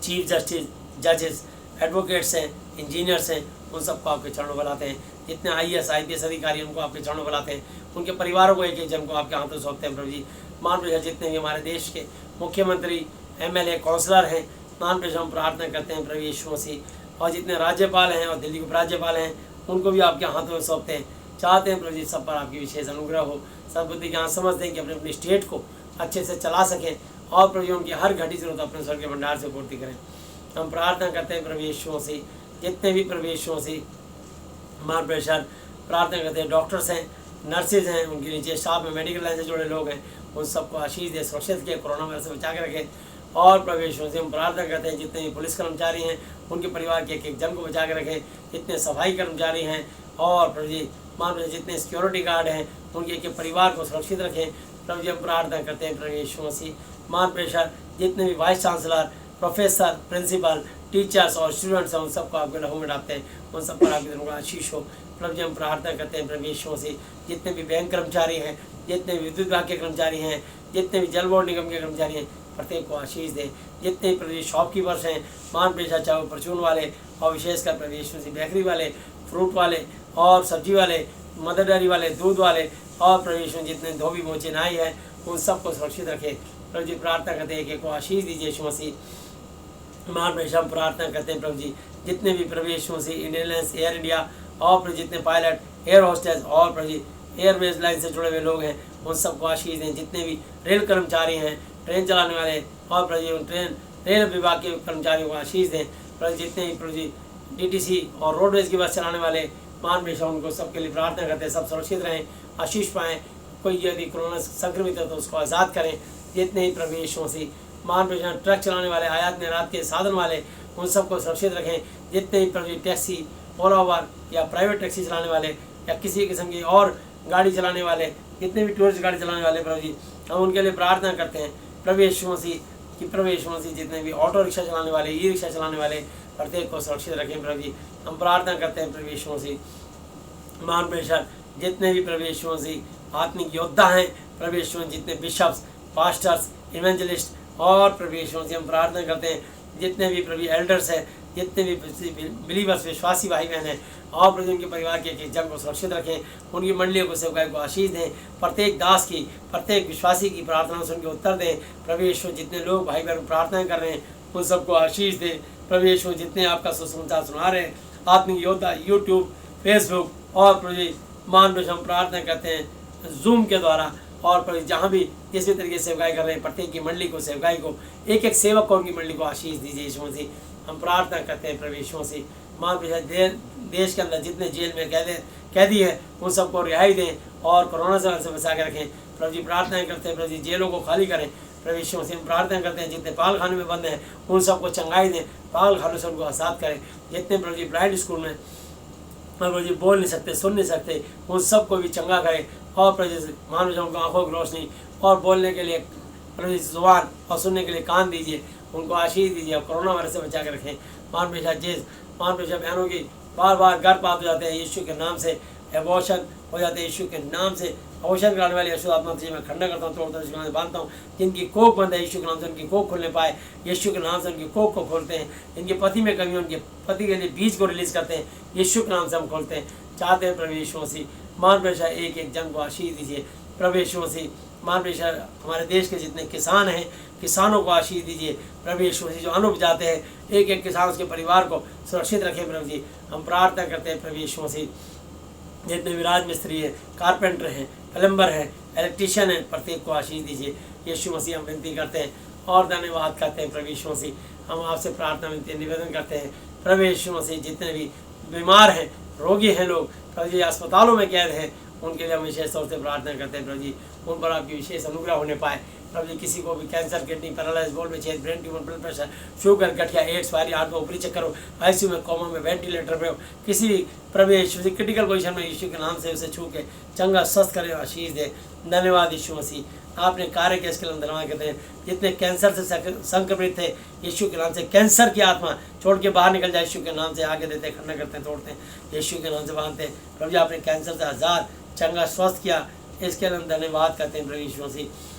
चीफ जस्टिस, जजेस, एडवोकेट्स हैं, इंजीनियर्स हैं, उन सबको आपके चरणों पर लाते हैं। जितने IAS IPS अधिकारी उनको आपके चरणों पर लाते हैं। उनके परिवारों को एक एक जन को आपके हाथों सौंपते हैं प्रभु जी। मान पेश जितने भी हमारे देश के मुख्यमंत्री, MLA, काउंसलर हैं, मान पेश हम प्रार्थना करते हैं प्रभु यीशु मसीह। और जितने राज्यपाल हैं और दिल्ली के उपराज्यपाल हैं, उनको भी आपके हाथों में सौंपते हैं। चाहते हैं प्रभु जी सब पर आपकी विशेष अनुग्रह हो, सद्बुद्धि ज्ञान समझ दें कि अपने अपनी स्टेट को अच्छे से चला सकें और प्रभु जी उनकी हर घटी जरूरत अपने स्वर्ग के भंडार से पूर्ति करें। हम प्रार्थना करते हैं प्रभु यीशु मसीह, जितने भी प्रभु यीशु मसीह मान प्रेशर प्रार्थना करते हैं, डॉक्टर्स हैं, नर्सेज हैं, उनके नीचे स्टाफ में मेडिकल लाइन से जुड़े लोग हैं, उन सबको आशीष दे, सुरक्षित किए, कोरोना वायरस से बचा के रखें। और प्रभु यीशु मसीह हम प्रार्थना करते हैं जितने भी पुलिस कर्मचारी हैं उनके परिवार के एक एक जन को बचा के रखें, जितने सफाई कर्मचारी हैं और प्रभु जी मान लीजिए जितने सिक्योरिटी गार्ड हैं उनके एक एक परिवार को सुरक्षित रखें। प्रभु जी हम प्रार्थना करते हैं प्रभु यीशु मसीह मान प्रेशर जितने भी vice chancellor, professor, principal, teachers और स्टूडेंट्स हैं उन सबको आपके लहू में डालते हैं, उन सब पर आपकी तरफ आशीष हो। प्रभु जी हम प्रार्थना करते हैं प्रभु यीशु मसीह जितने भी बैंक कर्मचारी हैं, जितने भी विद्युत विभाग के कर्मचारी हैं, जितने भी जल बोर्ड निगम के कर्मचारी हैं, प्रत्येक को आशीष दें। जितने भी प्रभु शॉपकीपर्स हैं मान पेशा, चाहे वो परचून वाले और विशेषकर प्रभु यीशु मसीह बेकरी वाले, फ्रूट वाले और सब्जी वाले, मदर डेयरी वाले, दूध वाले और प्रभु यीशु जितने धोबी मोचे नाई हैं उन सबको सुरक्षित रखें। प्रभु जी प्रार्थना करते हैं कि को आशीष दीजिए यीशु मसीह। मान पेशा हम प्रार्थना करते हैं प्रभु जी जितने भी प्रभु यीशु मसीह इंडियन एयरलाइंस, एयर इंडिया और प्रभु जितने पायलट, एयर होस्टेस और प्रभु जी एयरवेज लाइन से जुड़े हुए लोग हैं उन सबको आशीष दें। जितने भी रेल कर्मचारी हैं, ट्रेन चलाने वाले और प्रभु जी उन रेल विभाग के कर्मचारियों को आशीष दें। प्रभु जितने भी प्रभु जी DTC और रोडवेज की बस चलाने वाले मान पेशा उनको सबके लिए प्रार्थना करते हैं, सब सुरक्षित रहें, आशीष पाएँ। कोई यदि कोरोना संक्रमित है तो उसको आज़ाद करें। जितने ही प्रभु यीशु मसीह मान पेशा ट्रक चलाने वाले, आयात निर्यात के साधन वाले उन सबको सुरक्षित रखें। जितने ही प्रभु टैक्सी, ओला उबर या प्राइवेट टैक्सी चलाने वाले या किसी किस्म की और गाड़ी चलाने वाले, जितने भी टूरिस्ट गाड़ी चलाने वाले प्रभु जी हम उनके लिए प्रार्थना करते हैं प्रभु यीशु मसीह कि प्रभु यीशु मसीह जितने भी ऑटो रिक्शा चलाने वाले, ई रिक्शा चलाने वाले प्रत्येक को सुरक्षित रखें। प्रभु जी हम प्रार्थना करते हैं प्रभु यीशु मसीह मान प्रेशर जितने भी प्रभु यीशु मसीह आत्मिक योद्धा हैं, प्रभु यीशु मसीह जितने बिशप्स, पास्टर्स, इवेंजलिस्ट और प्रभु यीशु मसीह हम प्रार्थना करते हैं जितने भी प्रभु एल्डर्स हैं, जितने भी बिलीवर्स, विश्वासी भाई बहन हैं और प्रभु उनके परिवार के एक जन को सुरक्षित रखें, उनकी मंडलियों को सेवकाई को आशीष दें। प्रत्येक दास की, प्रत्येक विश्वासी की प्रार्थना सुन के उत्तर दें। प्रभु यीशु जितने लोग भाई बहन प्रार्थना कर रहे हैं उन सबको आशीष दें। प्रभु यीशु जितने आपका सुसमाचार सुना रहे हैं, आत्मिक योद्धा यूट्यूब, फेसबुक और प्रभु मान प्रभु हम प्रार्थना करते हैं जूम के द्वारा, और प्रभु जहाँ भी जिस भी तरीके से सेवकाई कर रहे हैं प्रत्येक की मंडली को, सेवकाई को, एक एक सेवक को उनकी मंडली को आशीष दीजिए यीशु मसीह। हम प्रार्थना करते हैं प्रभु यीशु मसीह, मान प्रभु देश के अंदर जितने जेल में कैदी है उन सबको रिहाई दें और कोरोना से बचा के रखें। प्रभु जी प्रार्थनाएं करते हैं प्रभु जी जेलों को खाली करें। प्रभु यीशु मसीह हम प्रार्थना करते हैं जितने पाल खाने में बंद हैं उन सबको चंगाई दें, पाल खानों से उनको आज़ाद करें। जितने प्रभु जी ब्लाइंड स्कूल में प्रभु जी बोल नहीं सकते, सुन नहीं सकते, उन सबको भी चंगा करें। और प्रभु जी मानव उनको आँखों की रोशनी और बोलने के लिए प्रभु जी जुबान और सुनने के लिए कान दीजिए, उनको आशीष दीजिए और कोरोना वायरस से बचा के रखें। मान पेशा बहनों की बार बार गर्भपात हो जाते हैं यीशु के नाम से, एबॉर्शन हो जाते हैं यीशु के नाम से, अवशन कराने वाली अशुद्ध आत्मा से मैं खंडन करता हूँ, तोड़ता हूँ, यीशु के नाम से बांधता हूँ। जिनकी कोख बंद है यीशु के नाम से उनकी कोख खोलने पाए, यीशु के नाम से उनकी कोख को खोलते हैं। जिनके पति में कमी है उनके पति के लिए बीज को रिलीज करते हैं, यीशु के नाम से हम खोलते हैं। चाहते हैं प्रभु यीशु मसीह मान पेशा एक एक जन को आशीष दीजिए। प्रभु यीशु मसीह मान पेशा हमारे देश के जितने किसान हैं किसानों को आशीष दीजिए। प्रभु यीशु मसीह जो अन्न उपजाते हैं एक एक किसान उसके परिवार को सुरक्षित रखें। प्रभु जी हम प्रार्थना करते हैं प्रभु यीशु मसीह जितने भी राज मिस्त्री हैं, कारपेंटर हैं, प्लम्बर हैं, इलेक्ट्रीशियन हैं, प्रत्येक को आशीष दीजिए यीशु मसीह। हम विनती करते हैं और धन्यवाद करते हैं प्रभु यीशु मसीह। हम आपसे प्रार्थना विनती निवेदन करते हैं प्रभु यीशु मसीह जितने भी बीमार हैं, रोगी हैं लोग, प्रभु जी अस्पतालों में कैद हैं, उनके लिए हम विशेष तौर से प्रार्थना करते हैं प्रभु जी उन पर आपकी विशेष अनुग्रह होने पाए। प्रभु जी किसी को भी कैंसर, किडनी पैरालाइज, बोल में छेद, brain tumour, blood pressure, sugar, गठिया, एड्स, फायरी, आत्मा, ऊपरी चक्कर हो, आईसीयू में, कोमा में, वेंटिलेटर पे हो, किसी भी प्रभु यीशु मसीह क्रिटिकल पोजीशन में यीशु के नाम से उसे छू के चंगा स्वस्थ करे, आशीष दे। धन्यवाद यीशु मसीह आपने कार्य किया, इसके लिए हम धन्यवाद करते हैं। जितने कैंसर से संक्रमित थे यीशु के नाम से कैंसर की आत्मा छोड़ के बाहर निकल जाए, यीशु के नाम से आगे देते, खंडन करते हैं, तोड़ते हैं, यीशु के नाम से बांधते हैं। प्रभु जी आपने कैंसर से आज़ाद चंगा स्वस्थ किया, इसके लिए हम धन्यवाद करते हैं प्रभु यीशु मसीह।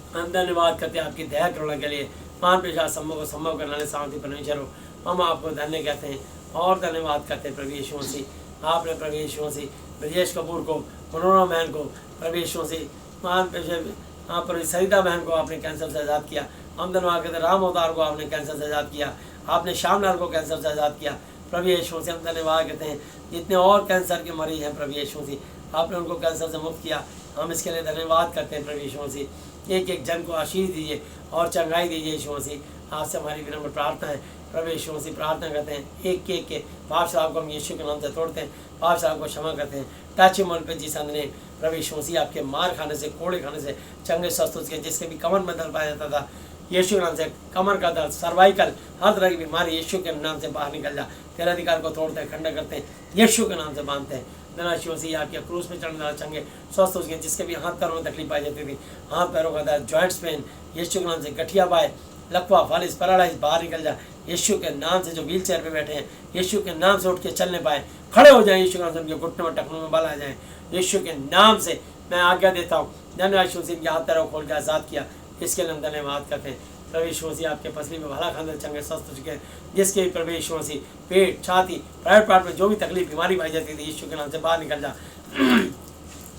हम धन्यवाद करते हैं आपकी दया करुणा के लिए। मान पेशा संभव को संभव करने वाले सामर्थ्य परमेश्वर हो, हम आपको धन्य कहते हैं और धन्यवाद करते हैं प्रभु यीशु मसीह। आपने प्रभु यीशु मसीह ब्रजेश कपूर को, मनोरमा बहन को, प्रभु यीशु मसीह मान पेशे हाँ पर सरिता बहन को आपने कैंसर से आज़ाद किया। हम धन्यवाद करते हैं राम अवतार को आपने कैंसर से आज़ाद किया, आपने श्यामलाल को कैंसर से आज़ाद किया। प्रभु यीशु मसीह हम धन्यवाद करते हैं जितने और कैंसर के मरीज हैं प्रभु यीशु मसीह आपने उनको कैंसर से मुक्त किया, हम इसके लिए धन्यवाद करते हैं प्रभु यीशु मसीह। एक एक जन को आशीष दीजिए और चंगाई दीजिए यीशु मसीह। आपसे हमारी विनम्र प्रार्थना है प्रभु यीशु मसीह। प्रार्थना करते हैं एक एक के पाप शराब को हम यीशु के नाम से तोड़ते हैं, पाप शराब को क्षमा करते हैं। टच मोल पे जी संद ने प्रभु यीशु मसीह आपके मार खाने से, कोड़े खाने से चंगे स्वस्थ हो गए। जिसके भी कमर में दर्द पाया जाता था यीशु के नाम से, कमर का दर्द, सर्वाइकल, हर तरह की बीमारी यीशु के नाम से बाहर निकल जा। तेरे अधिकार को तोड़ते हैं, खंडन करते हैं, यीशु के नाम से बांधते हैं। धन्यवाद मसीह आपके क्रूस पे चढ़ने वाला चंगे स्वस्थ हो गए। जिसके भी हाथ पैरों में तकलीफ पाई जाती थी, हाथ पैरों का दर्द, जॉइंट्स पेन, यीशु के नाम से गठिया पाए, लकवा, फालिस, पैरालाइज बाहर निकल जाए यीशु के नाम से। जो व्हील चेयर पर बैठे हैं यीशु के नाम से उठ के चलने पाए, खड़े हो जाए यीशु के नाम से, उनके घुटनों में टखनों में बल आ जाए यीशु के नाम से। मैं आज्ञा देता हूँ। धन्यवाद मसीह इनके हाथ पैरों खोल के आज़ाद किया, इसके लिए हम धन्यवाद करते हैं। प्रभु यीशु मसीह आपके पसली में भला खानदार चंगे स्वस्थ हो चुके हैं। जिसके भी प्रभु यीशु मसीह पेट, छाती, प्राइवेट पार्ट में जो भी तकलीफ बीमारी पाई जाती थी यीशु के नाम से बाहर निकल जा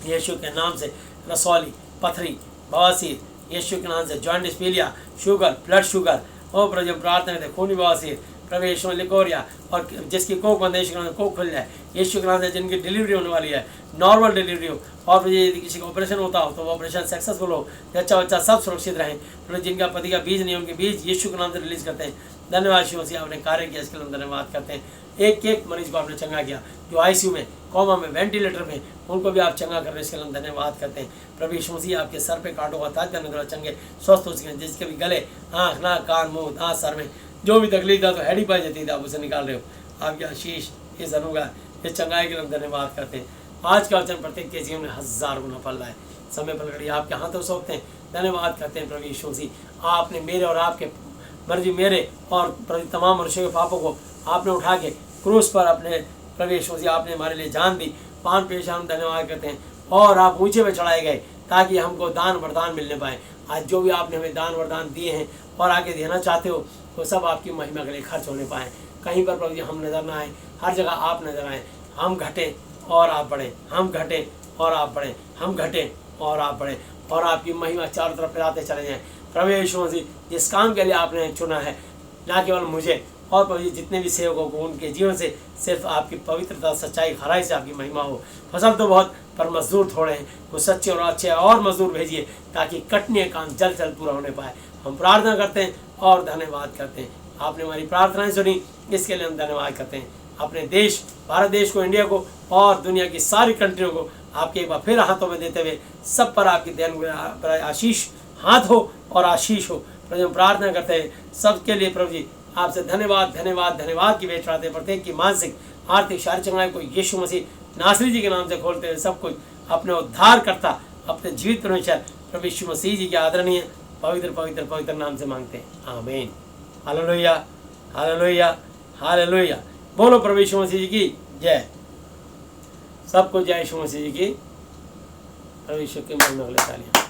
यीशु के नाम से। रसौली, पथरी, बवासीर यीशु के नाम से, जॉइंट डिस्पीलिया, शुगर, ब्लड शुगर, ओ प्रभु प्रार्थना करते खूनी बवासीर प्रभु यीशु लिकोरिया, और जिसकी कोख बंद है यीशु के नाम से कोख खुल जाए यीशु के नाम से। जिनकी डिलीवरी होने वाली है, नॉर्मल डिलीवरी हो, और यदि किसी का ऑपरेशन होता हो तो वो ऑपरेशन सक्सेसफुल हो, बच्चा बच्चा सब सुरक्षित रहें। तो जिनका पति का बीज नहीं, उनके बीज यीशु के नाम से रिलीज करते हैं। धन्यवाद यीशु मसीह आपने कार्य किया, इसके लिए हम धन्यवाद करते हैं। एक एक मरीज को आपने चंगा किया, जो आईसीयू में, कोमा में, वेंटिलेटर में, उनको भी आप चंगा कर रहे हैं, इसके लिए हम धन्यवाद करते हैं। प्रभु यीशु मसीह आपके सर पे कांटों का ताज करने द्वारा चंगे स्वस्थ हो सकें। जिसके भी गले, आँख, नाक, कान, मुँह, दांत, सर में जो भी तकलीफ था तो हैडी पाई जाती थी, आप उसे निकाल रहे हो। आपकी आशीष, इस अनुग्रह, इस चंगाई के लिए हम धन्यवाद करते हैं। आज का वचन प्रत्येक के जीवन में 1000 गुना फल रहा है। समय पर घड़ी आपके हाथों सौंपते हैं, धन्यवाद करते हैं प्रभु यीशु मसीह। आपने मेरे और आपके मर्जी, मेरे और तमाम मनुष्यों के पापों को आपने उठा के क्रूस पर अपने प्रभु यीशु मसीह आपने हमारे लिए जान दी। पान पेशा हम धन्यवाद करते हैं, और आप ऊँचे में चढ़ाए गए ताकि हमको दान वरदान मिलने पाए। आज जो भी आपने हमें दान वरदान दिए हैं और आगे देना चाहते हो, वो सब आपकी महिमा के लिए खर्च होने पाए। कहीं पर प्रभु जी हम नजर ना आए, हर जगह आप नजर आए। हम घटें और आप बढ़ें, हम घटें और आप बढ़ें, हम घटें और आप बढ़ें, और आपकी महिमा चारों तरफ फैलाते चले जाएं। प्रभु यीशु मसीह जिस काम के लिए आपने चुना है, ना केवल मुझे और प्रभु जी जितने भी सेवकों को उनके जीवन से सिर्फ आपकी पवित्रता, सच्चाई, खराई से आपकी महिमा हो। फसल तो बहुत पर मजदूर थोड़े हैं, वो सच्चे और अच्छे और मजदूर भेजिए ताकि कटने का काम जल्द से जल्द पूरा होने पाए। हम प्रार्थना करते हैं और धन्यवाद करते हैं। आपने हमारी प्रार्थनाएं सुनी, इसके लिए हम धन्यवाद करते हैं। अपने देश, भारत देश को, इंडिया को और दुनिया की सारी कंट्रियों को आपके एक बार फिर हाथों में देते हुए सब पर आपकी देन आशीष हाथ हो और आशीष हो। प्रभु हम प्रार्थना करते हैं सबके लिए। प्रभु जी आपसे धन्यवाद धन्यवाद धन्यवाद की भेंट चढ़ाते हैं। प्रत्येक की मानसिक, आर्थिक, शारीरिक चंगाई को यीशु मसीह नासरी जी के नाम से खोलते हुए सब कुछ अपने उद्धार करता, अपने जीवित परमेश्वर प्रभु यीशु मसीह जी के आदरणीय पवित्र पवित्र पवित्र नाम से मांगते हैं, आमीन। Hallelujah hallelujah hallelujah. बोलो प्रभु यीशु मसीह जी की जय। सबको जय यीशु मसीह जी की। प्रभु यीशु के मन में तालियां।